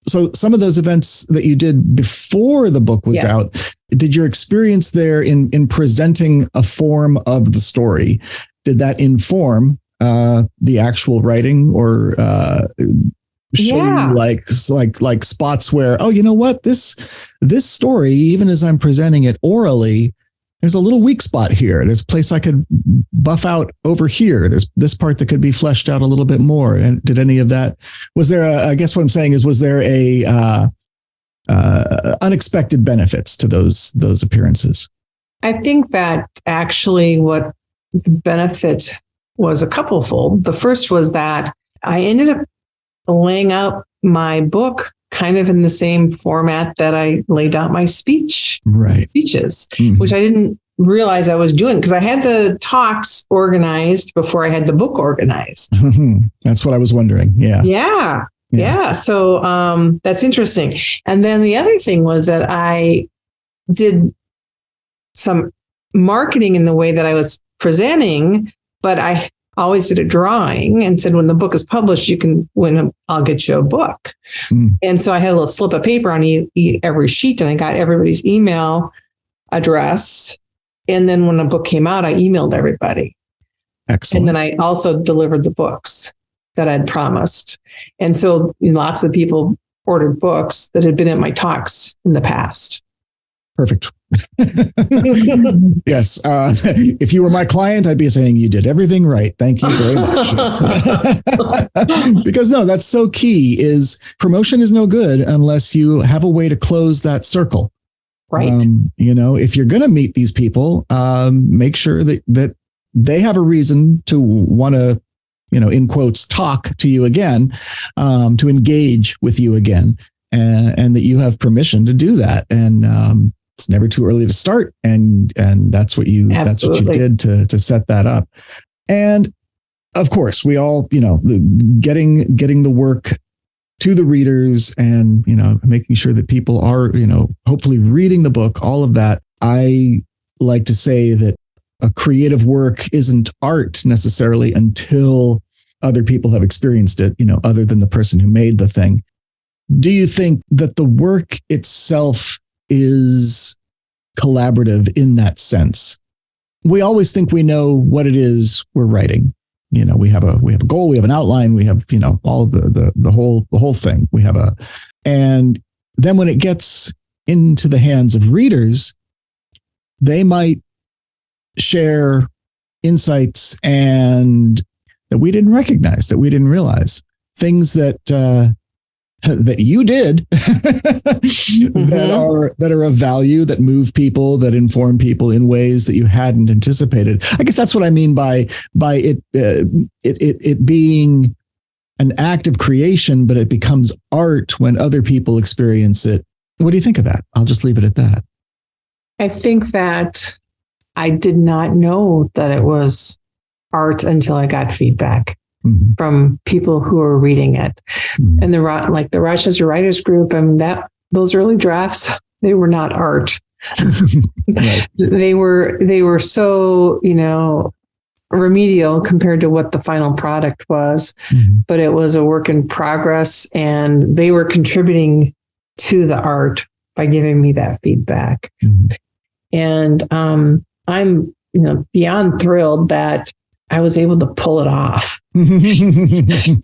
So some of those events that you did before the book was out, did your experience there in presenting a form of the story, did that inform the actual writing, or show you like spots where, oh, you know what, this story, even as I'm presenting it orally, there's a little weak spot here. There's a place I could buff out over here. There's this part that could be fleshed out a little bit more. And did any of that, was there I guess what I'm saying is, was there unexpected benefits to those appearances? I think that actually what the benefit was a couplefold. The first was that I ended up laying out my book kind of in the same format that I laid out my speeches, which I didn't realize I was doing because I had the talks organized before I had the book organized. That's what I was wondering. Yeah. So that's interesting. And then the other thing was that I did some marketing in the way that I was presenting, but I always did a drawing and said, when the book is published, I'll get you a book. And so I had a little slip of paper on every sheet, and I got everybody's email address. And then when the book came out, I emailed everybody. Excellent. And then I also delivered the books that I'd promised. And so lots of people ordered books that had been at my talks in the past. Perfect. Yes. If you were my client, I'd be saying you did everything right. Thank you very much. Because no, that's so key. Is promotion is no good unless you have a way to close that circle. Right. If you're going to meet these people, make sure that they have a reason to want to, in quotes, talk to you again, to engage with you again, and that you have permission to do that. And it's never too early to start. And that's what you did to set that up. And of course, we all, getting the work to the readers and, making sure that people are, hopefully reading the book, all of that. I like to say that a creative work isn't art necessarily until other people have experienced it, other than the person who made the thing. Do you think that the work itself is collaborative in that sense? We always think we know what it is we're writing. We have a goal, we have an outline, we have, all of the whole thing. And then when it gets into the hands of readers, they might share insights and that we didn't recognize, that we didn't realize, things that you did that are of value, that move people, that inform people in ways that you hadn't anticipated. I guess that's what I mean by it being an act of creation, but it becomes art when other people experience it. What do you think of that? I'll just leave it at that. I think that I did not know that it was art until I got feedback from people who are reading it. And the Rochester Writers Group, those early drafts, they were not art. Right. They were so, remedial compared to what the final product was, but it was a work in progress, and they were contributing to the art by giving me that feedback. And I'm, beyond thrilled that I was able to pull it off. Yes.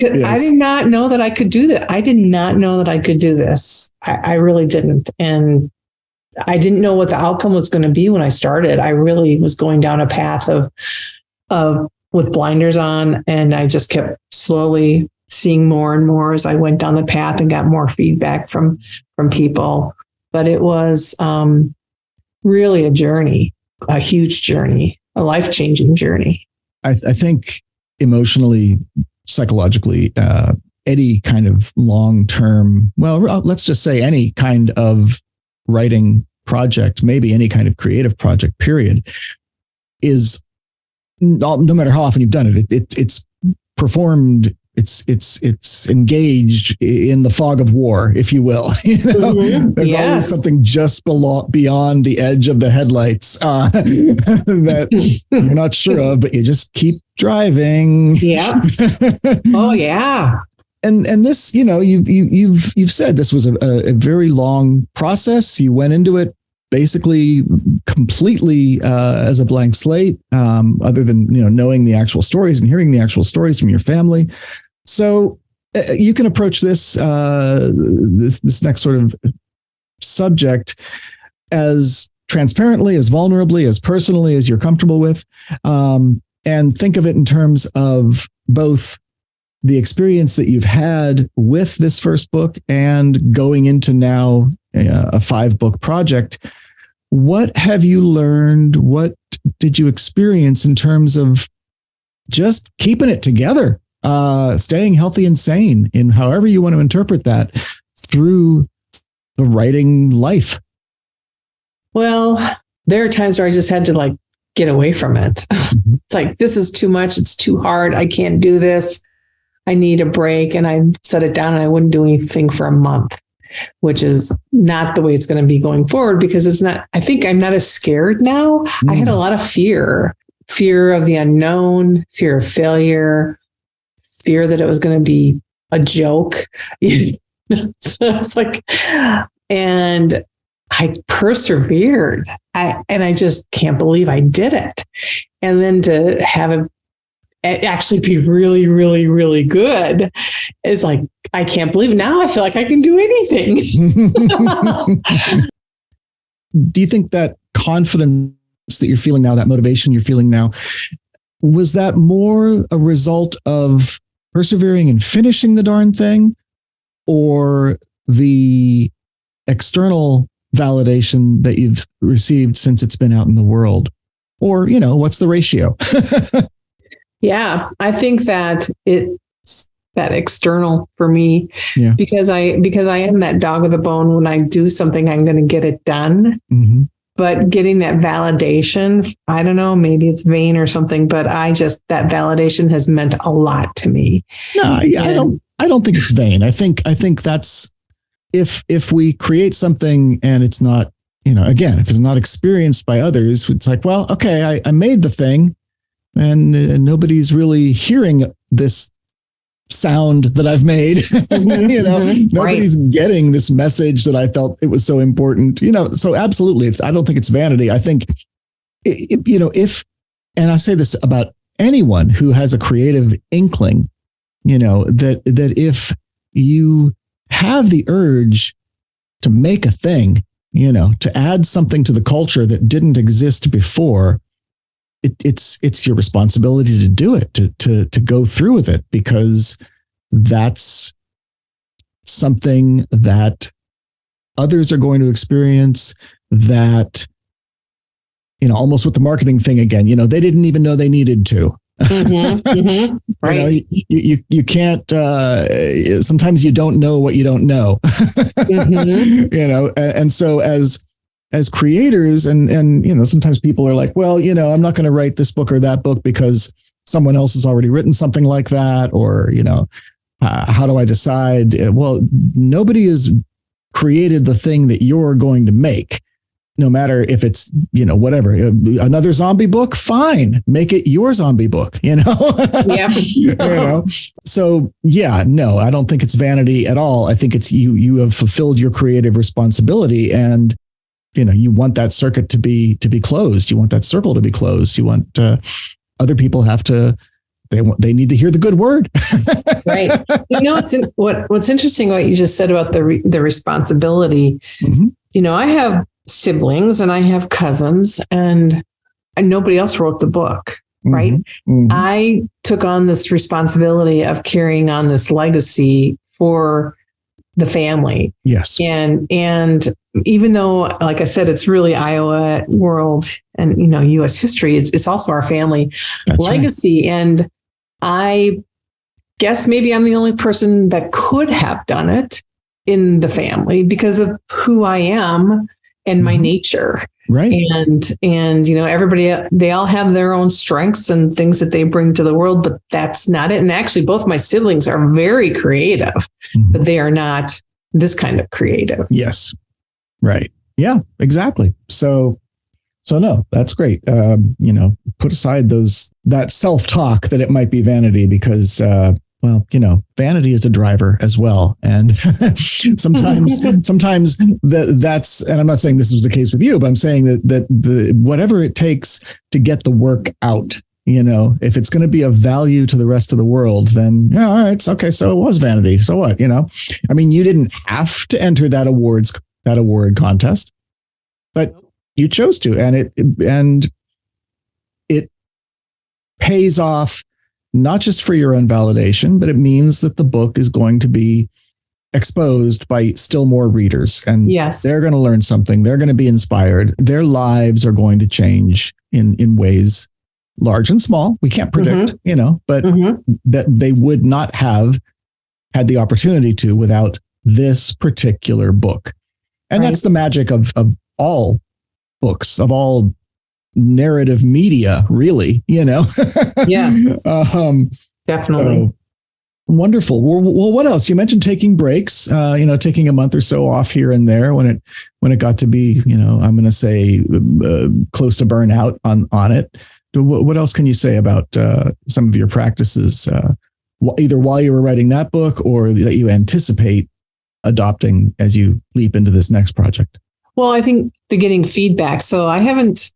I did not know that I could do that. I did not know that I could do this. I really didn't. And I didn't know what the outcome was going to be when I started. I really was going down a path of with blinders on, and I just kept slowly seeing more and more as I went down the path and got more feedback from people. But it was really a journey, a huge journey, a life-changing journey. I think emotionally, psychologically, any kind of long-term, let's just say any kind of writing project, maybe any kind of creative project, period, is no matter how often you've done it, it's performed. It's engaged in the fog of war, if you will. There's always something just beyond the edge of the headlights that you're not sure of, but you just keep driving. Yeah. Oh yeah. And this, you've said this was a very long process. You went into it basically completely as a blank slate, other than knowing the actual stories and hearing the actual stories from your family. So you can approach this this next sort of subject as transparently, as vulnerably, as personally as you're comfortable with, and think of it in terms of both the experience that you've had with this first book and going into now a 5-book project. What have you learned? What did you experience in terms of just keeping it together, staying healthy and sane in however you want to interpret that through the writing life? Well, there are times where I just had to get away from it. It's like, this is too much. It's too hard. I can't do this. I need a break. And I set it down and I wouldn't do anything for a month. which is not the way it's going to be going forward, because it's not, I think I'm not as scared now. I had a lot of fear of the unknown, fear of failure, fear that it was going to be a joke. So it's like, and I persevered. I just can't believe I did it. And then to have it actually be really, really, really good is like, I can't believe it. Now I feel like I can do anything. Do you think that confidence that you're feeling now, that motivation you're feeling now, was that more a result of persevering and finishing the darn thing, or the external validation that you've received since it's been out in the world? Or, what's the ratio? Yeah, I think that it's that external for me, because I am that dog with a bone. When I do something, I'm going to get it done. Mm-hmm. But getting that validation, I don't know, maybe it's vain or something, but that validation has meant a lot to me. No, I don't think it's vain. I think that's, if we create something and it's not, again, if it's not experienced by others, it's like, well, okay, I made the thing, and nobody's really hearing this sound that I've made. Nobody's getting this message that I felt it was so important. So absolutely, I don't think it's vanity. I think, if, and I say this about anyone who has a creative inkling, that if you have the urge to make a thing, to add something to the culture that didn't exist before, it's your responsibility to do it, to go through with it, because that's something that others are going to experience, that, almost with the marketing thing again, they didn't even know they needed to. Right. You can't, sometimes you don't know what you don't know. And so as creators, and sometimes people are like, well, I'm not going to write this book or that book because someone else has already written something like that, or how do I decide? Well, nobody has created the thing that you're going to make. No matter if it's, whatever, another zombie book, fine, make it your zombie book, Yeah. So no, I don't think it's vanity at all. I think it's you have fulfilled your creative responsibility, and, you want that circuit to be closed. You want that circle to be closed. You want other people they need to hear the good word. Right. What's interesting what you just said about the responsibility. Mm-hmm. I have siblings and I have cousins, and nobody else wrote the book, right? Mm-hmm. I took on this responsibility of carrying on this legacy for the family. Yes. And even though, like I said, it's really Iowa world and, U.S. history, it's also our family legacy. Right. And I guess maybe I'm the only person that could have done it in the family because of who I am and my nature. Right. And everybody, they all have their own strengths and things that they bring to the world, but that's not it. And actually both my siblings are very creative, but they are not this kind of creative. Yes. Right. Yeah, exactly. So no, that's great. Put aside that self-talk that it might be vanity, because vanity is a driver as well. And sometimes that's, and I'm not saying this was the case with you, but I'm saying that the whatever it takes to get the work out, if it's going to be of value to the rest of the world, then all right, it's okay. So it was vanity. So what, I mean, you didn't have to enter that award contest, but you chose to, and it pays off. Not just for your own validation, but it means that the book is going to be exposed by still more readers. And they're going to learn something. They're going to be inspired. Their lives are going to change in ways large and small. We can't predict, but that they would not have had the opportunity to without this particular book. And that's the magic of all books, of all narrative media, really, Yes. Definitely. Wonderful. Well, what else? You mentioned taking breaks, taking a month or so off here and there when it got to be, I'm going to say close to burnout on it. What else can you say about some of your practices, either while you were writing that book or that you anticipate adopting as you leap into this next project? Well, I think the getting feedback. So I haven't,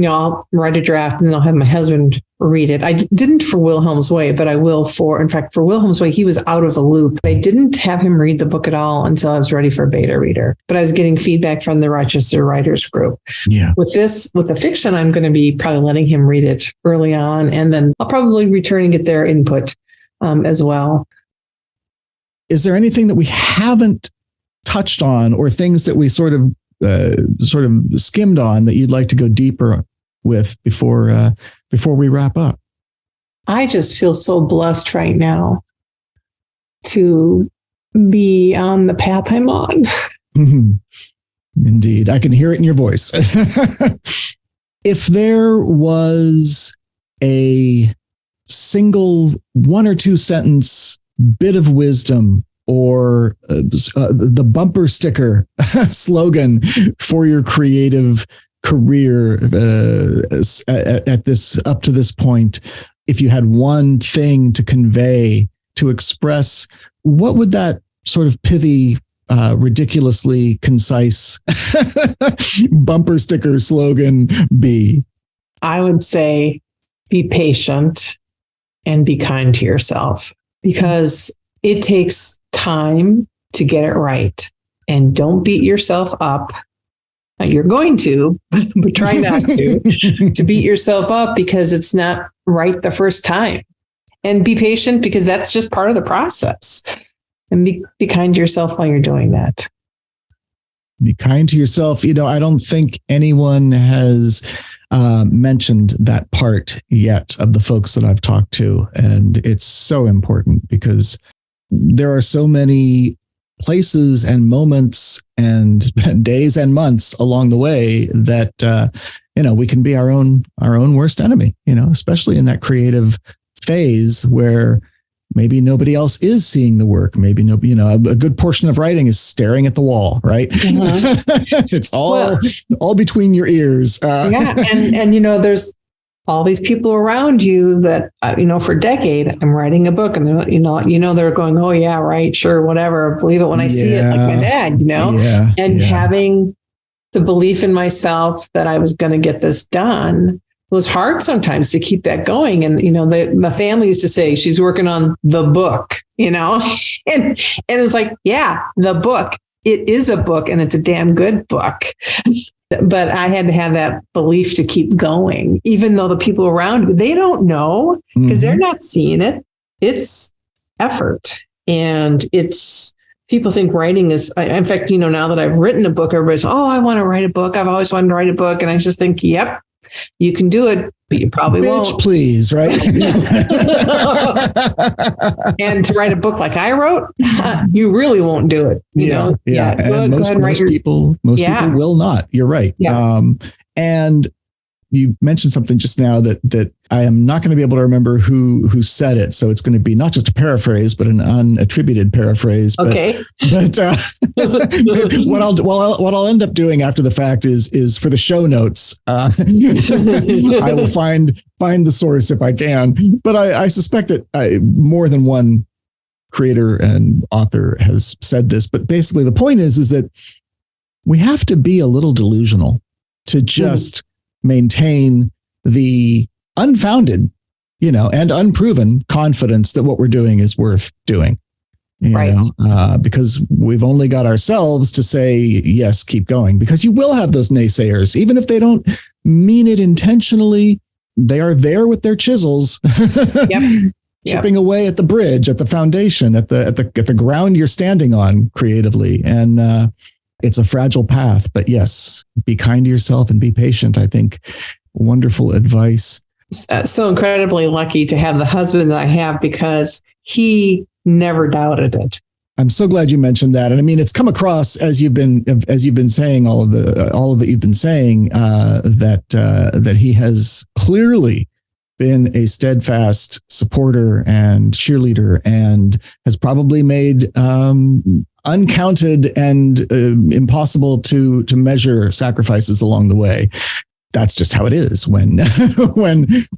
I'll write a draft and then I'll have my husband read it. I didn't for Wilhelm's Way, but I will in fact, for Wilhelm's Way, he was out of the loop. I didn't have him read the book at all until I was ready for a beta reader, but I was getting feedback from the Rochester Writers Group. Yeah. With the fiction, I'm going to be probably letting him read it early on, and then I'll probably return and get their input as well. Is there anything that we haven't touched on, or things that we sort of skimmed on that you'd like to go deeper with before we wrap up? I just feel so blessed right now to be on the path I'm on. Mm-hmm. Indeed. I can hear it in your voice. If there was a single 1 or 2 sentence bit of wisdom or the bumper sticker slogan for your creative career at this, up to this point, if you had one thing to convey, to express, what would that sort of pithy, ridiculously concise bumper sticker slogan be? I would say be patient and be kind to yourself, because it takes time to get it right. And don't beat yourself up. You're going to, but try not to beat yourself up because it's not right the first time. And be patient, because that's just part of the process. And be kind to yourself while you're doing that. Be kind to yourself. I don't think anyone has mentioned that part yet of the folks that I've talked to. And it's so important, because there are so many places and moments and days and months along the way that, we can be our own worst enemy, especially in that creative phase where maybe nobody else is seeing the work. Maybe nobody, a good portion of writing is staring at the wall, right? Uh-huh. It's all between your ears. Yeah. And there's all these people around you that, for a decade, I'm writing a book, and they're, they're going, oh yeah, right, sure, whatever. Believe it when I see it, like my dad, having the belief in myself that I was going to get this done was hard sometimes to keep that going. And, my family used to say, she's working on the book, and it was like, yeah, the book, it is a book, and it's a damn good book. But I had to have that belief to keep going, even though the people around me, they don't know, because they're not seeing it. It's effort. And people think writing is, in fact, now that I've written a book, everybody's, oh, I want to write a book. I've always wanted to write a book. And I just think, yep, you can do it, but you probably won't. Please, right? And to write a book like I wrote, you really won't do it. Yeah. And most people will not. You're right. Yeah. And you mentioned something just now that I am not going to be able to remember who said it. So it's going to be not just a paraphrase, but an unattributed paraphrase. Okay. But what I'll end up doing after the fact is for the show notes, I will find the source if I can. But I suspect that more than one creator and author has said this. But basically, the point is that we have to be a little delusional to just maintain the unfounded, and unproven confidence that what we're doing is worth doing. Because we've only got ourselves to say, yes, keep going, because you will have those naysayers, even if they don't mean it intentionally. They are there with their chisels, chipping away at the bridge, at the foundation, at the ground you're standing on creatively. And it's a fragile path, but yes, be kind to yourself and be patient. I think wonderful advice. So incredibly lucky to have the husband that I have, because he never doubted it. I'm so glad you mentioned that. And I mean, it's come across as you've been saying all of that you've been saying, that he has clearly been a steadfast supporter and cheerleader and has probably made uncounted and impossible to measure sacrifices along the way. That's just how it is when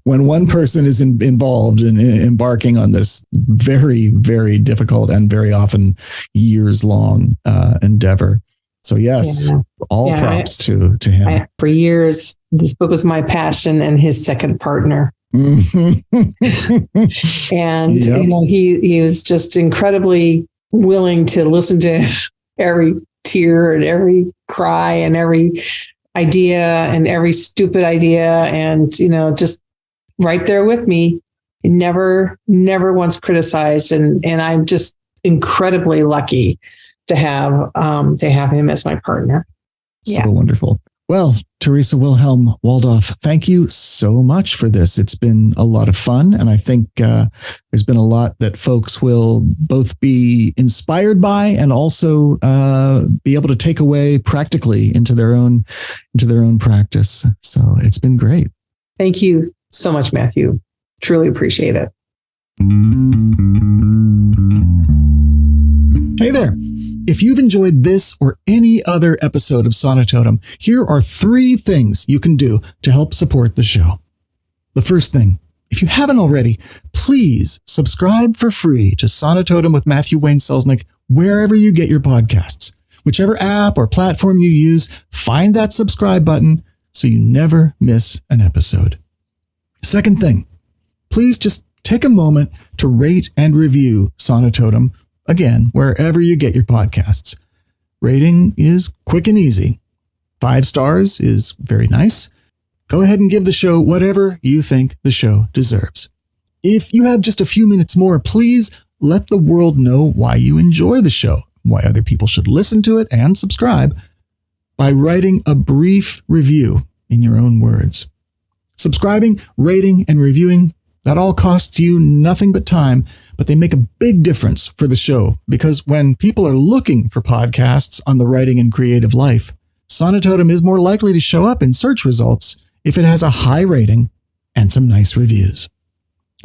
when one person is involved in embarking on this very, very difficult and very often years long endeavor. So yes, all props to him. For years, this book was my passion and his second partner. And he was just incredibly willing to listen to every tear and every cry and every idea and every stupid idea, and just right there with me. He never once criticized, and I'm just incredibly lucky to have him as my partner. So wonderful. Well, Teresa Wilhelm Waldof, thank you so much for this. It's been a lot of fun, and I think there's been a lot that folks will both be inspired by and also be able to take away practically into their own practice. So it's been great. Thank you so much, Matthew. Truly appreciate it. Hey there. If you've enjoyed this or any other episode of Sonitotum, here are 3 things you can do to help support the show. The first thing, if you haven't already, please subscribe for free to Sonitotum with Matthew Wayne Selznick wherever you get your podcasts. Whichever app or platform you use, find that subscribe button so you never miss an episode. Second thing, please just take a moment to rate and review Sonitotum. Again, wherever you get your podcasts. Rating is quick and easy. 5 stars is very nice. Go ahead and give the show whatever you think the show deserves. If you have just a few minutes more, please let the world know why you enjoy the show, why other people should listen to it and subscribe by writing a brief review in your own words. Subscribing, rating, and reviewing, that all costs you nothing but time, but they make a big difference for the show because when people are looking for podcasts on the writing and creative life, Sonitotum is more likely to show up in search results if it has a high rating and some nice reviews.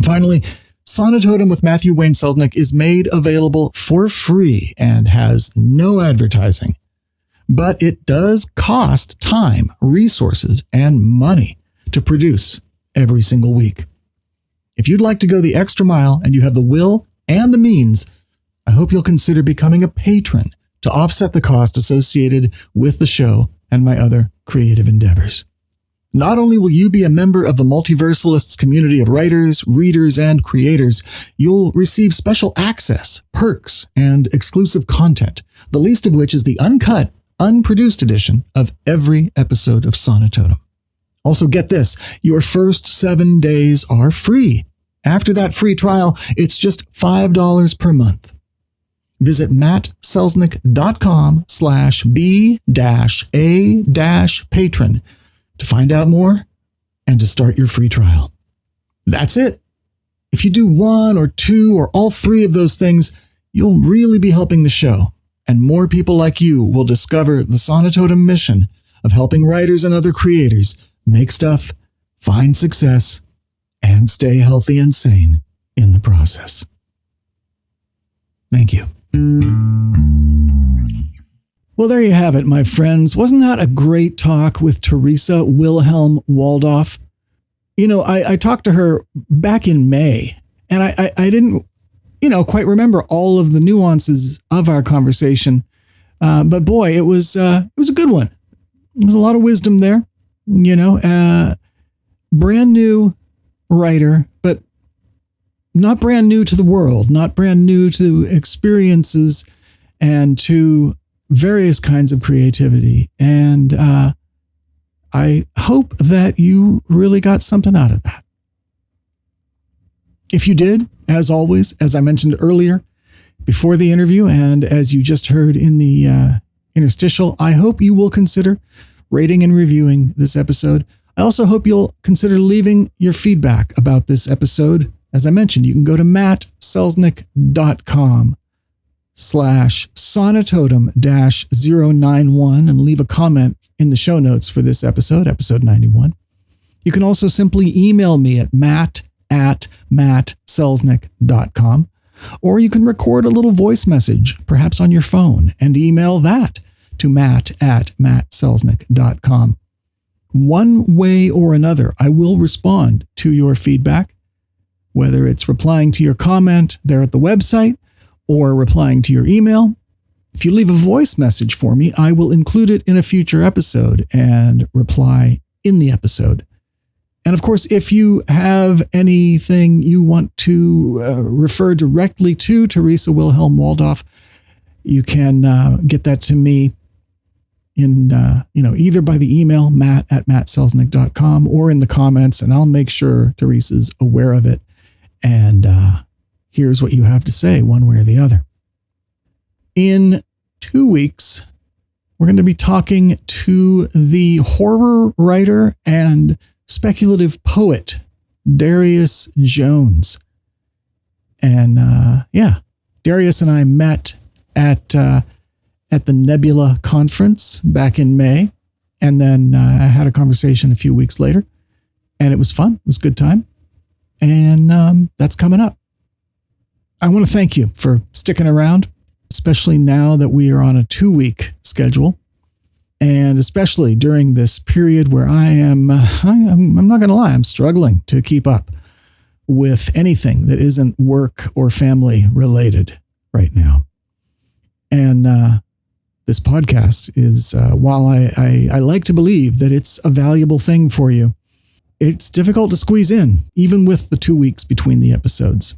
Finally, Sonitotum with Matthew Wayne Selznick is made available for free and has no advertising. But it does cost time, resources, and money to produce every single week. If you'd like to go the extra mile and you have the will and the means, I hope you'll consider becoming a patron to offset the cost associated with the show and my other creative endeavors. Not only will you be a member of the Multiversalists community of writers, readers, and creators, you'll receive special access, perks, and exclusive content, the least of which is the uncut, unproduced edition of every episode of Sonitotum. Also, get this, your first 7 days are free. After that free trial, it's just $5 per month. Visit mattselznick.com/b-a-patron to find out more and to start your free trial. That's it. If you do 1 or 2 or all 3 of those things, you'll really be helping the show, and more people like you will discover the Sonitotum mission of helping writers and other creators make stuff, find success, and stay healthy and sane in the process. Thank you. Well, there you have it, my friends. Wasn't that a great talk with Teresa Wilhelm Waldof? I talked to her back in May, and I didn't, quite remember all of the nuances of our conversation. But boy, it was a good one. There was a lot of wisdom there. Brand new writer, but not brand new to the world, not brand new to experiences and to various kinds of creativity. And I hope that you really got something out of that. If you did, as always, as I mentioned earlier, before the interview, and as you just heard in the interstitial, I hope you will consider rating and reviewing this episode. I also hope you'll consider leaving your feedback about this episode. As I mentioned, you can go to mattselznick.com/sonitotum-091 and leave a comment in the show notes for this episode 91. You can also simply email me at matt@mattselznick.com, or you can record a little voice message, perhaps on your phone, and email that to matt@mattselznick.com. One way or another, I will respond to your feedback, whether it's replying to your comment there at the website or replying to your email. If you leave a voice message for me, I will include it in a future episode and reply in the episode. And of course, if you have anything you want to refer directly to Teresa Wilhelm Waldof, you can get that to me in either by the email matt@mattselznick.com or in the comments, and I'll make sure Teresa's aware of it. And here's what you have to say, one way or the other. In 2 weeks, we're going to be talking to the horror writer and speculative poet, Darius Jones. And Darius and I met at the Nebula conference back in May. And then I had a conversation a few weeks later, and it was fun. It was a good time. And that's coming up. I want to thank you for sticking around, especially now that we are on a 2-week schedule. And especially during this period where I'm not going to lie, I'm struggling to keep up with anything that isn't work or family related right now. And this podcast is, while I like to believe that it's a valuable thing for you, it's difficult to squeeze in, even with the 2 weeks between the episodes.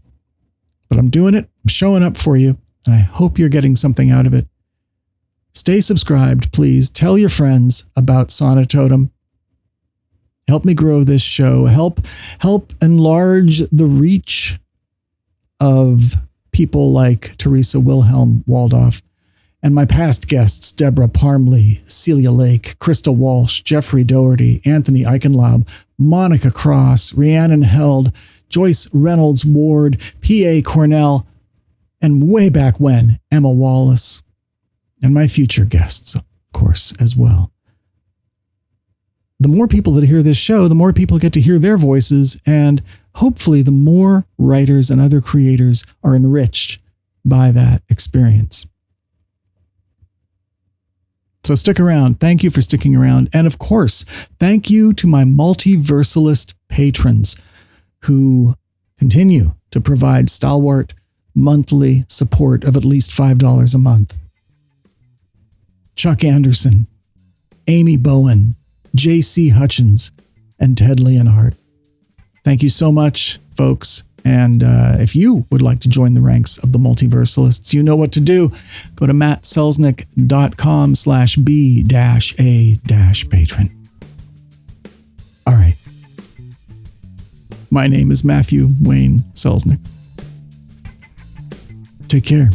But I'm doing it. I'm showing up for you. And I hope you're getting something out of it. Stay subscribed, please. Tell your friends about Sonitotum. Help me grow this show. Help enlarge the reach of people like Teresa Wilhelm Waldof and my past guests, Deborah Parmley, Celia Lake, Krista Walsh, Jeffrey Doherty, Anthony Eichenlaub, Monica Cross, Rhiannon Held, Joyce Reynolds Ward, P.A. Cornell, and way back when, Emma Wallace, and my future guests, of course, as well. The more people that hear this show, the more people get to hear their voices, and hopefully the more writers and other creators are enriched by that experience. So stick around. Thank you for sticking around. And of course, thank you to my multiversalist patrons who continue to provide stalwart monthly support of at least $5 a month. Chuck Anderson, Amy Bowen, J.C. Hutchins, and Ted Leonhardt. Thank you so much, folks. And if you would like to join the ranks of the multiversalists, you know what to do. Go to mattselznick.com/b-a-patron. All right. My name is Matthew Wayne Selznick. Take care.